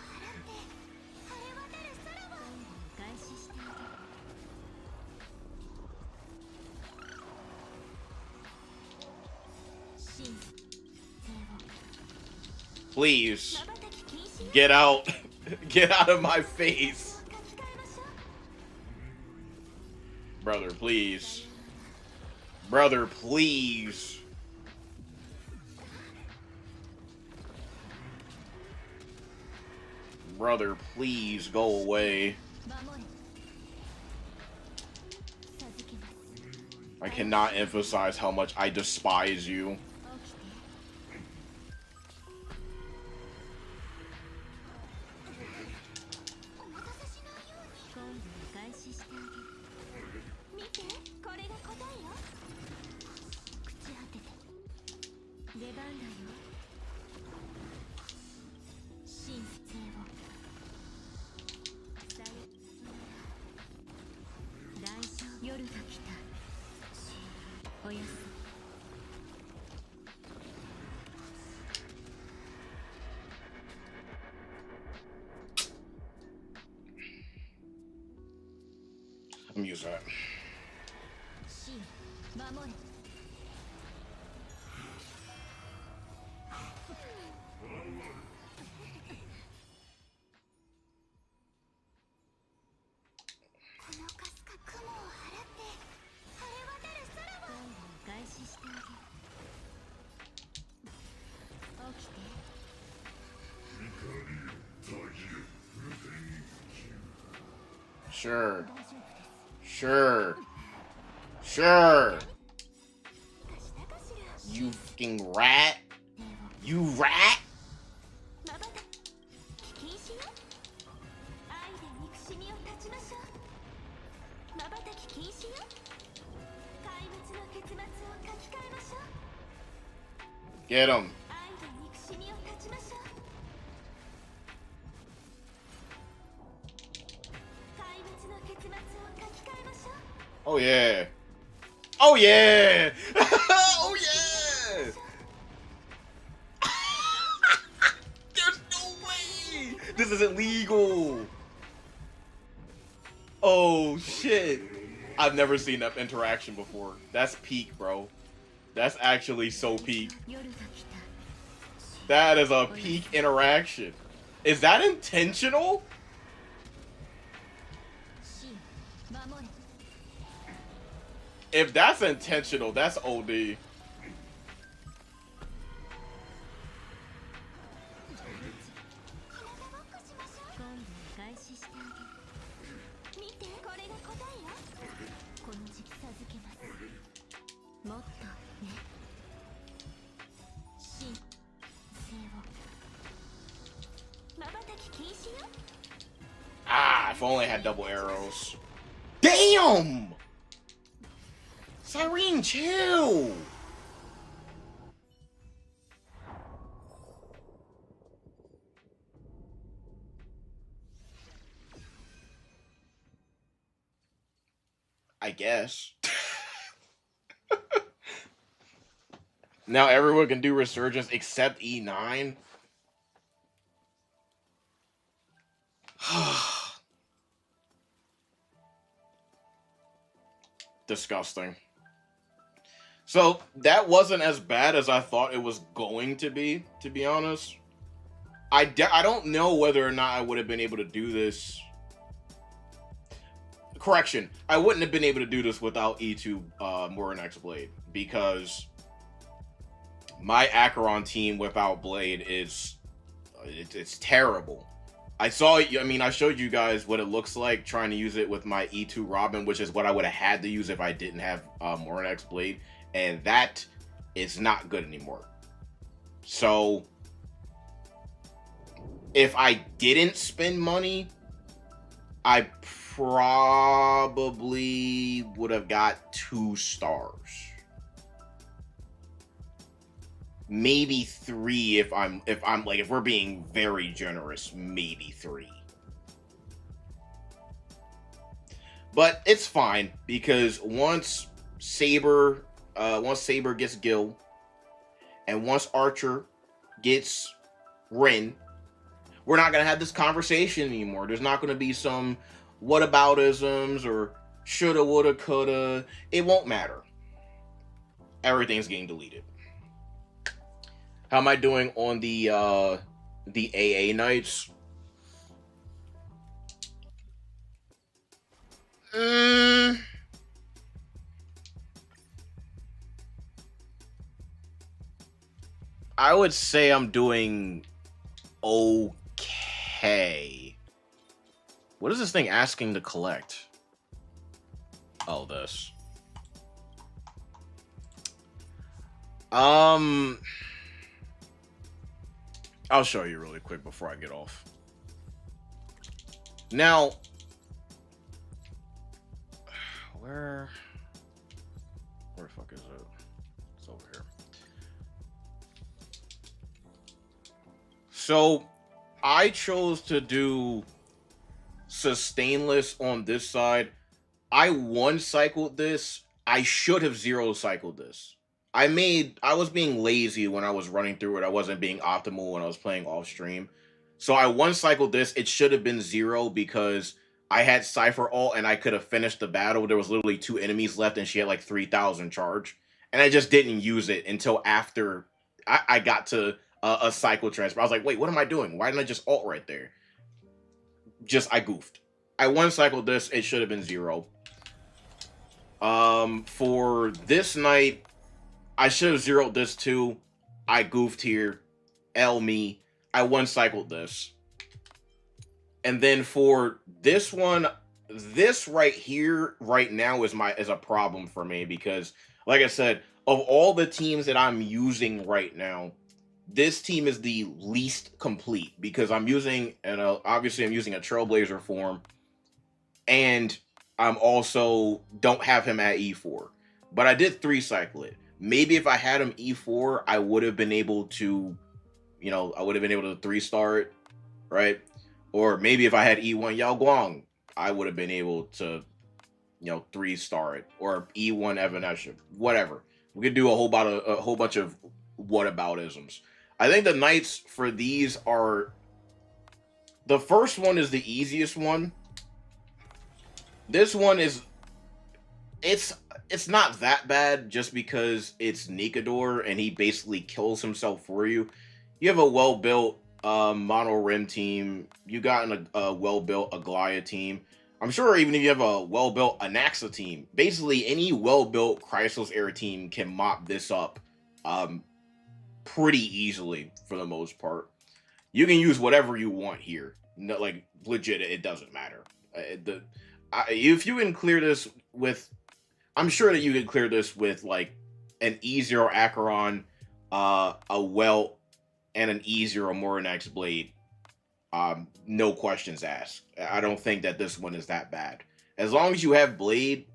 Please. Get out. Get out of my face. Brother, please. Brother, please. Brother, please go away. I cannot emphasize how much I despise you. I'm using that. Sure. Sure. Sure. You fucking rat. You rat. Get him. Oh yeah. Oh yeah. Oh yeah. There's no way. This isn't legal. Oh shit. I've never seen that interaction before. That's peak, bro. That's actually so peak. That is a peak interaction. Is that intentional? If that's intentional, that's OD. Ah, if I only had double arrows. Damn! Cyrene, chill! I guess. Now everyone can do Resurgence except E9. Disgusting. So that wasn't as bad as I thought it was going to be honest. I don't know whether or not I would have been able to do this. Correction, I wouldn't have been able to do this without E2 Morin X Blade, because my Acheron team without Blade is it's terrible. I showed you guys what it looks like trying to use it with my E2 Robin, which is what I would have had to use if I didn't have Morin X Blade, and that is not good anymore. So if I didn't spend money, I probably would have got 2 stars. Maybe 3 if we're being very generous, maybe 3. But it's fine, because once Saber gets Gil, and once Archer gets Rin, we're not gonna have this conversation anymore. There's not gonna be some whataboutisms or shoulda, woulda, coulda. It won't matter. Everything's getting deleted. How am I doing on the AA nights? I would say I'm doing okay. What is this thing asking to collect? Oh, this. I'll show you really quick before I get off. Now, where the fuck is it? It's over here. So, I chose to do sustainless on this side. I one cycled this. I should have 0 cycled this. I was being lazy when I was running through it. I wasn't being optimal when I was playing off stream. So I one cycled this. It should have been 0 because I had Cypher ult and I could have finished the battle. There was literally 2 enemies left and she had like 3,000 charge. And I just didn't use it until after I got to a cycle transfer. I was like, wait, what am I doing? Why didn't I just ult right there? I goofed. I one cycled this. It should have been 0. For this night, I should have 0'd this too. I goofed here. L me. I one cycled this. And then for this one, this right here, right now is a problem for me because, like I said, of all the teams that I'm using right now, this team is the least complete because I'm using, and obviously I'm using a Trailblazer form, and I'm also don't have him at E4. But I did 3 cycle it. Maybe if I had him E4, I would have been able to, I would have been able to 3-star it, right? Or maybe if I had E1 Yao Guang, I would have been able to, 3-star it. Or E1 Evanescence, whatever. We could do a whole bunch of whataboutisms. I think the knights for these are, the first one is the easiest one. This one is, it's not that bad just because it's Nikador and he basically kills himself for you. You have a well-built mono rim team. You got a well built Aglaya team. I'm sure even if you have a well built Anaxa team, basically any well built Chrysos era team can mop this up um, pretty easily for the most part. You can use whatever you want here. No, like legit, it doesn't matter. If you can clear this with, I'm sure that you can clear this with like an E0 Acheron, a Welt, and an E0 Morinax Blade. No questions asked. I don't think that this one is that bad. As long as you have Blade,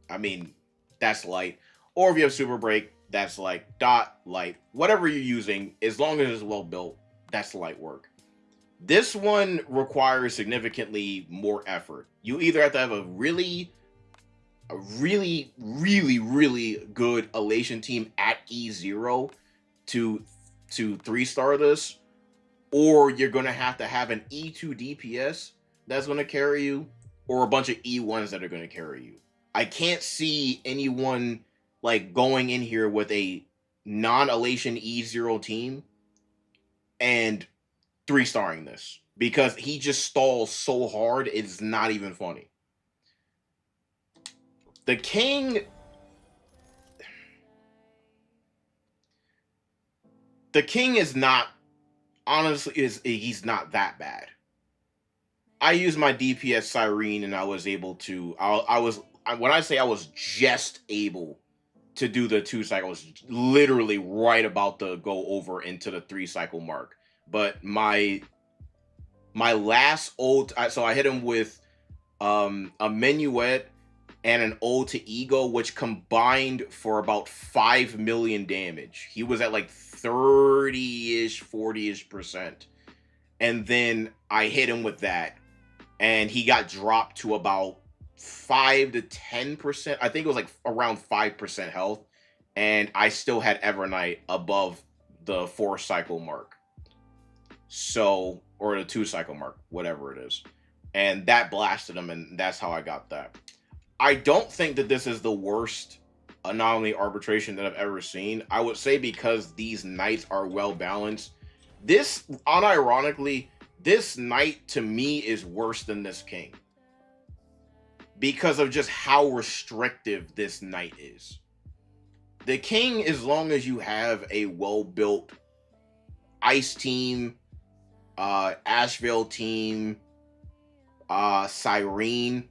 I mean, that's light. Or if you have Super Break, that's like dot light. Whatever you're using, as long as it's well built, that's light work. This one requires significantly more effort. You either have to have a really good Elation team at E0 to 3-star this, or you're gonna have to have an E2 DPS that's gonna carry you, or a bunch of E1s that are gonna carry you. I can't see anyone like going in here with a non-Elation E0 team and 3-starring this, because he just stalls so hard it's not even funny. The king is not, honestly, he's not that bad. I used my DPS Cyrene and I was able to, when I say I was just able to do the 2 cycles, literally right about to go over into the 3 cycle mark. But my last ult, so I hit him with a Minuet and an ult to Ego, which combined for about 5 million damage. He was at like 30-ish, 40-ish%. And then I hit him with that, and he got dropped to about 5 to 10%. I think it was like around 5% health. And I still had Evernight above the 4 cycle mark. So, or the 2 cycle mark, whatever it is. And that blasted him, and that's how I got that. I don't think that this is the worst anomaly arbitration that I've ever seen. I would say because these knights are well balanced. This, unironically, this knight to me is worse than this king, because of just how restrictive this knight is. The king, as long as you have a well-built ice team, Asheville team, Cyrene,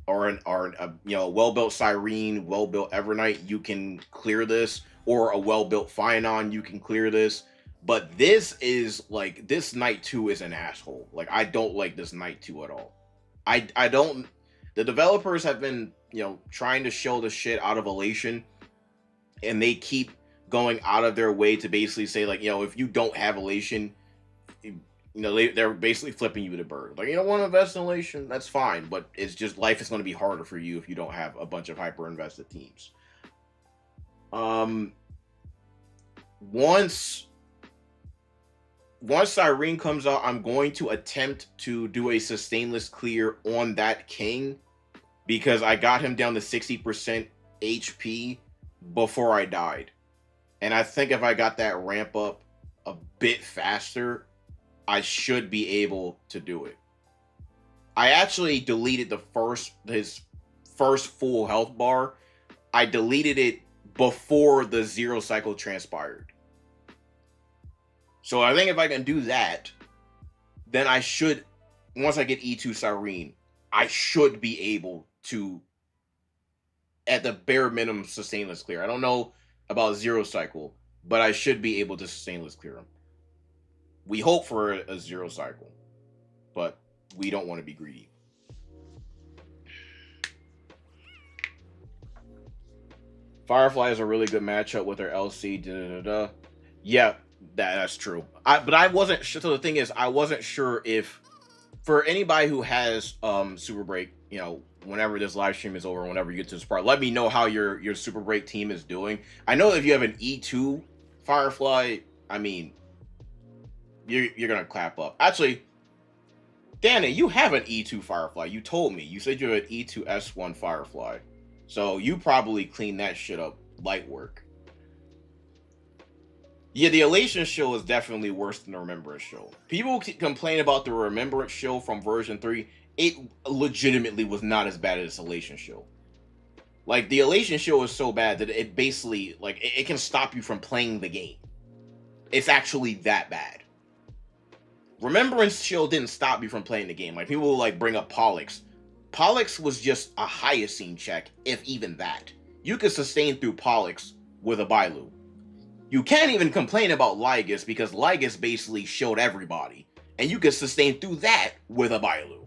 or a well-built Cyrene, well-built Evernight, you can clear this, or a well-built Fionon, you can clear this. But this is like, this Knight 2 is an asshole. Like, I don't like this Knight 2 at all. I don't, the developers have been, trying to show the shit out of Elation, and they keep going out of their way to basically say, like, if you don't have Elation, they're basically flipping you the bird. Like, you don't want to invest in Elation, that's fine, but it's just, life is going to be harder for you if you don't have a bunch of hyper invested teams. Once Cyrene comes out, I'm going to attempt to do a sustainless clear on that king, because I got him down to 60% HP before I died. And I think if I got that ramp up a bit faster, I should be able to do it. I actually deleted his first full health bar. I deleted it before the 0 cycle transpired. So I think if I can do that, then I should, once I get E2 Cyrene, I should be able to, at the bare minimum, sustainless clear. I don't know about 0 cycle, but I should be able to sustainless clear him. We hope for a 0 cycle, but we don't want to be greedy. Firefly is a really good matchup with her LC. Yeah, that's true. But I wasn't sure. So the thing is, I wasn't sure if, for anybody who has Super Break, whenever this live stream is over, whenever you get to this part, let me know how your Super Break team is doing. I know if you have an E2 Firefly, I mean, you're gonna clap up. Actually, Danny, you have an E2 Firefly. You told me. You said you have an E2 S1 Firefly. So you probably cleaned that shit up light work. Yeah, the Elation show is definitely worse than the Remembrance show. People complain about the Remembrance show from version 3. It legitimately was not as bad as Elation show. Like, the Elation show is so bad that it basically, like, it can stop you from playing the game. It's actually that bad. Remembrance show didn't stop you from playing the game. Like, people will, like, bring up Pollux. Pollux was just a Hyoscene check, if even that. You could sustain through Pollux with a Bailu. You can't even complain about Lygus because Lygus basically showed everybody. And you can sustain through that with a Bailu.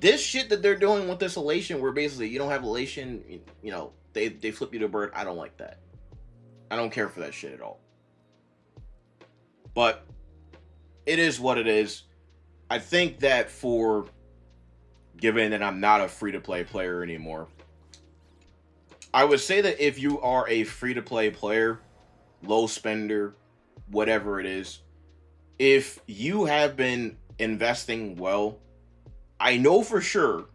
This shit that they're doing with this Elation, where basically you don't have Elation, you know, they flip you to bird. I don't like that. I don't care for that shit at all. But it is what it is. I think that for, given that I'm not a free-to-play player anymore, I would say that if you are a free-to-play player, low spender, whatever it is, if you have been investing well, I know for sure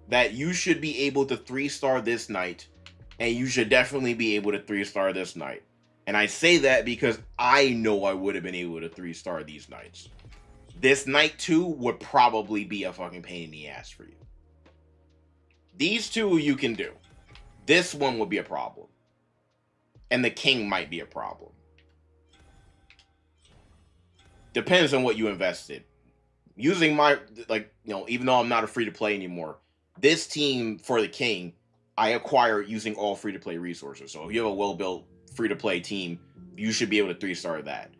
that you should be able to 3-star this night, and you should definitely be able to 3-star this night. And I say that because I know I would have been able to 3-star these nights. This night 2 would probably be a fucking pain in the ass for you. These two you can do. This one would be a problem. And the king might be a problem. Depends on what you invested. Using my, like, you know, even though I'm not a free-to-play anymore, this team for the king, I acquire using all free-to-play resources. So if you have a well-built free-to-play team, you should be able to 3-star that.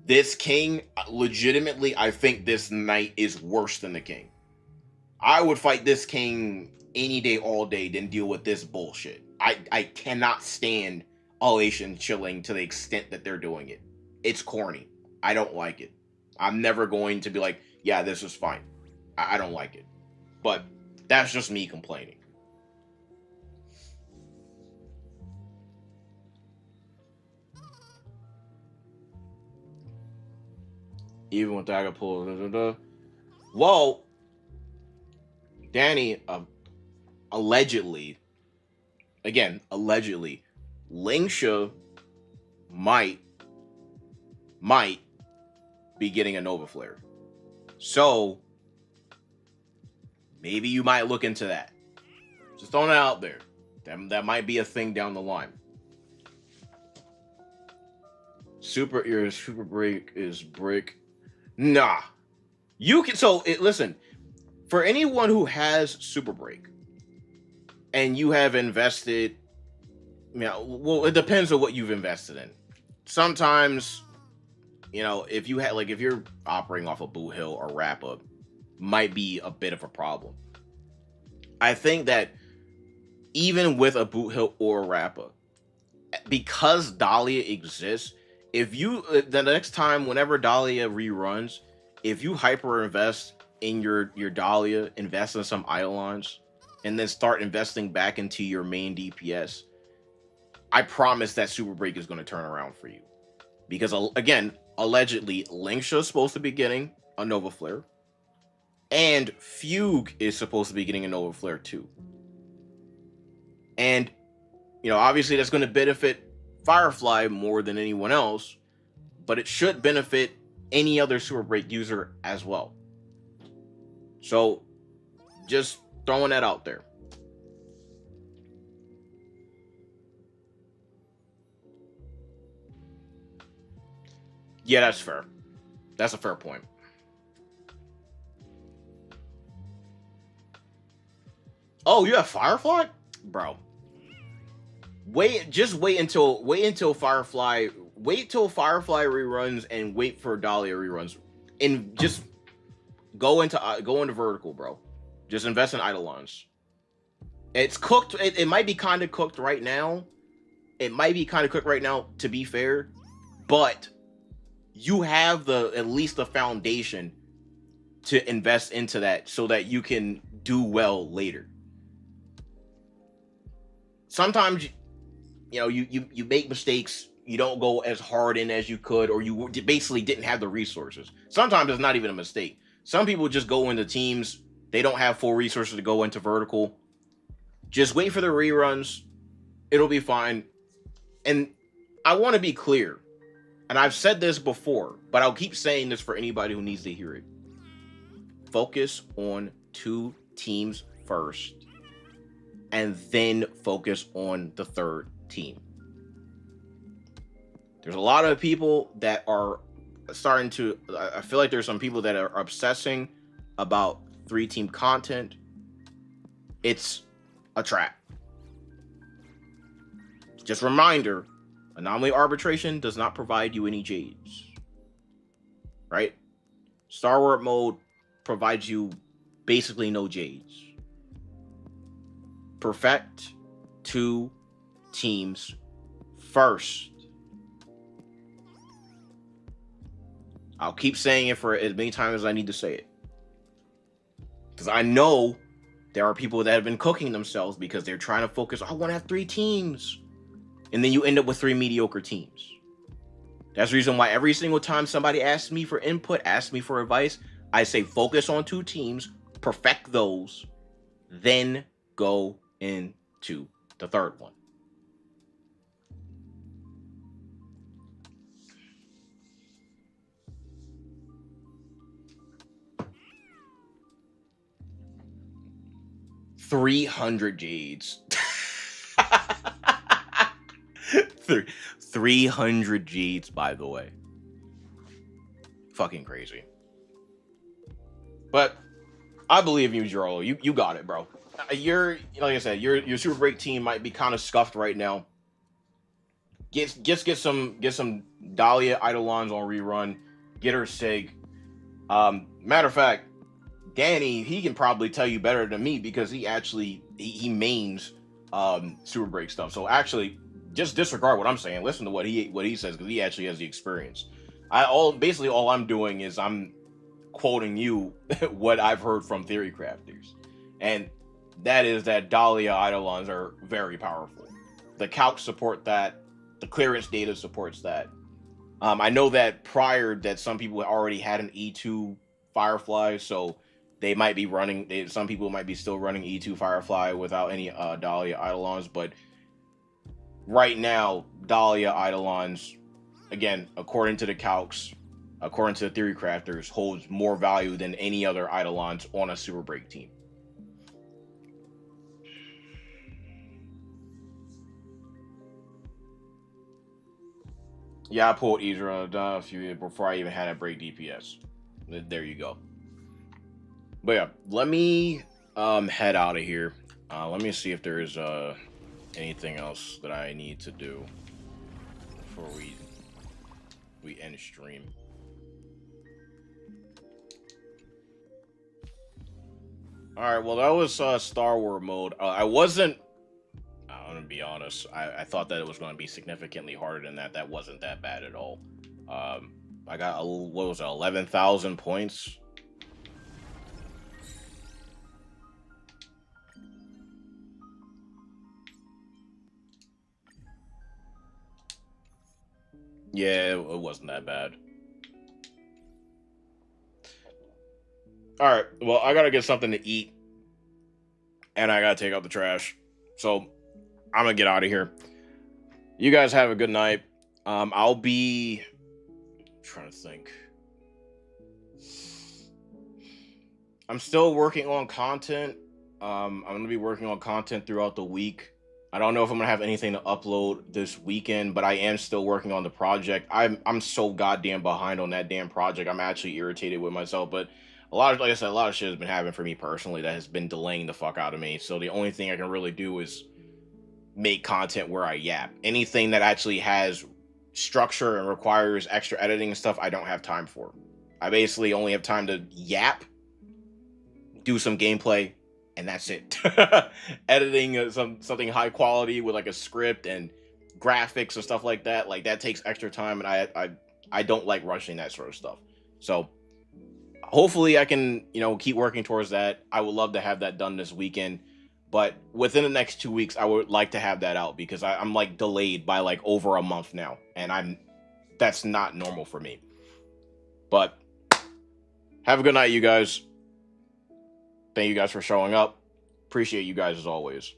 This king, legitimately, I think this knight is worse than the king. I would fight this king any day, all day, than deal with this bullshit. I cannot stand Elation chilling to the extent that they're doing it. It's corny. I don't like it. I'm never going to be like, yeah, this is fine. I don't like it. But that's just me complaining. Even with dagger pull. Well, Danny, allegedly, Lingsha might be getting a Nova Flare. So, maybe you might look into that. Just throwing it out there. That might be a thing down the line. Super break is brick. Nah. You can, listen, for anyone who has Super Break and you have invested, you know, well, it depends on what you've invested in. Sometimes, you know, if you're operating off a Boot Hill or Wrap Up, might be a bit of a problem. I think that even with a Boot Hill or a Wrap Up, because Dahlia exists, if you, the next time, whenever Dahlia reruns, if you hyper invest in your Dahlia, invest in some Eidolons, and then start investing back into your main DPS, I promise that Super Break is going to turn around for you. Because, again, allegedly, Lingsha is supposed to be getting a Nova Flare, and Fugue is supposed to be getting a Nova Flare too. And, you know, obviously that's going to benefit Firefly more than anyone else, but it should benefit any other Super Break user as well. So, just throwing that out there. Yeah, that's fair. That's a fair point. Oh, you have Firefly? Bro. Wait until Firefly reruns and wait for Dahlia reruns. And just go into vertical, bro. Just invest in Eidolons. It's cooked. It might be kind of cooked right now. To be fair, but you have at least the foundation to invest into that so that you can do well later. Sometimes, you know, you make mistakes. You don't go as hard in as you could, or you basically didn't have the resources. Sometimes it's not even a mistake. Some people just go into teams. They don't have full resources to go into vertical. Just wait for the reruns. It'll be fine. And I want to be clear. and I've said this before, but I'll keep saying this for anybody who needs to hear it. Focus on 2 teams first, and then focus on the 3rd team. There's a lot of people that are starting to, I feel like there's some people that are obsessing about 3-team content. It's a trap. Just a reminder, anomaly arbitration does not provide you any jades. Right? Starward mode provides you basically no jades. Perfect 2 teams first. I'll keep saying it for as many times as I need to say it. Because I know there are people that have been cooking themselves because they're trying to focus, I want to have 3 teams. And then you end up with 3 mediocre teams. That's the reason why every single time somebody asks me for input, asks me for advice, I say focus on 2 teams, perfect those, then go into the 3rd one. $300 jades. 300 jades, by the way. Fucking crazy. But I believe you, Jarolo. You got it, bro. You're, like I said, your Super Break team might be kind of scuffed right now. Get some Dahlia Eidolons on rerun. Get her Sig. Matter of fact, Danny, he can probably tell you better than me because he actually he mains Super Break stuff. So actually, just disregard what I'm saying. Listen to what he says because he actually has the experience. Basically all I'm doing is I'm quoting you what I've heard from theory crafters, and that is that Dahlia Eidolons are very powerful. The calcs support that. The clearance data supports that. I know that prior that some people already had an E2 Firefly, so they might be running. Some people might be still running E2 Firefly without any Dahlia Eidolons, but right now Dahlia Eidolons, again, according to the calcs, according to the theory crafters, holds more value than any other Eidolons on a Super Break team. Yeah, I pulled Ezra a few before I even had a break DPS. There you go. But yeah, let me head out of here. Let me see if there's anything else that I need to do before we end stream. All right, well that was Starward mode. I'm gonna be honest. I thought that it was going to be significantly harder than that. That wasn't that bad at all. I got what was it, 11,000 points. Yeah, it wasn't that bad. All right, well I gotta get something to eat, and I gotta take out the trash. So I'm gonna get out of here. You guys have a good night. I'll be trying to think. I'm still working on content. I'm gonna be working on content throughout the week. I don't know if I'm gonna have anything to upload this weekend, but I am still working on the project. I'm so goddamn behind on that damn project. I'm actually irritated with myself, but like I said, a lot of shit has been happening for me personally that has been delaying the fuck out of me. So the only thing I can really do is make content where I yap. Anything that actually has structure and requires extra editing and stuff, I don't have time for. I basically only have time to yap, do some gameplay, and that's it. Editing something high quality with like a script and graphics and stuff like that takes extra time, and I don't like rushing that sort of stuff. So hopefully I can, keep working towards that. I would love to have that done this weekend, but within the next 2 weeks, I would like to have that out because I'm like delayed by like over a month now, and that's not normal for me. But have a good night, you guys. Thank you guys for showing up. Appreciate you guys as always.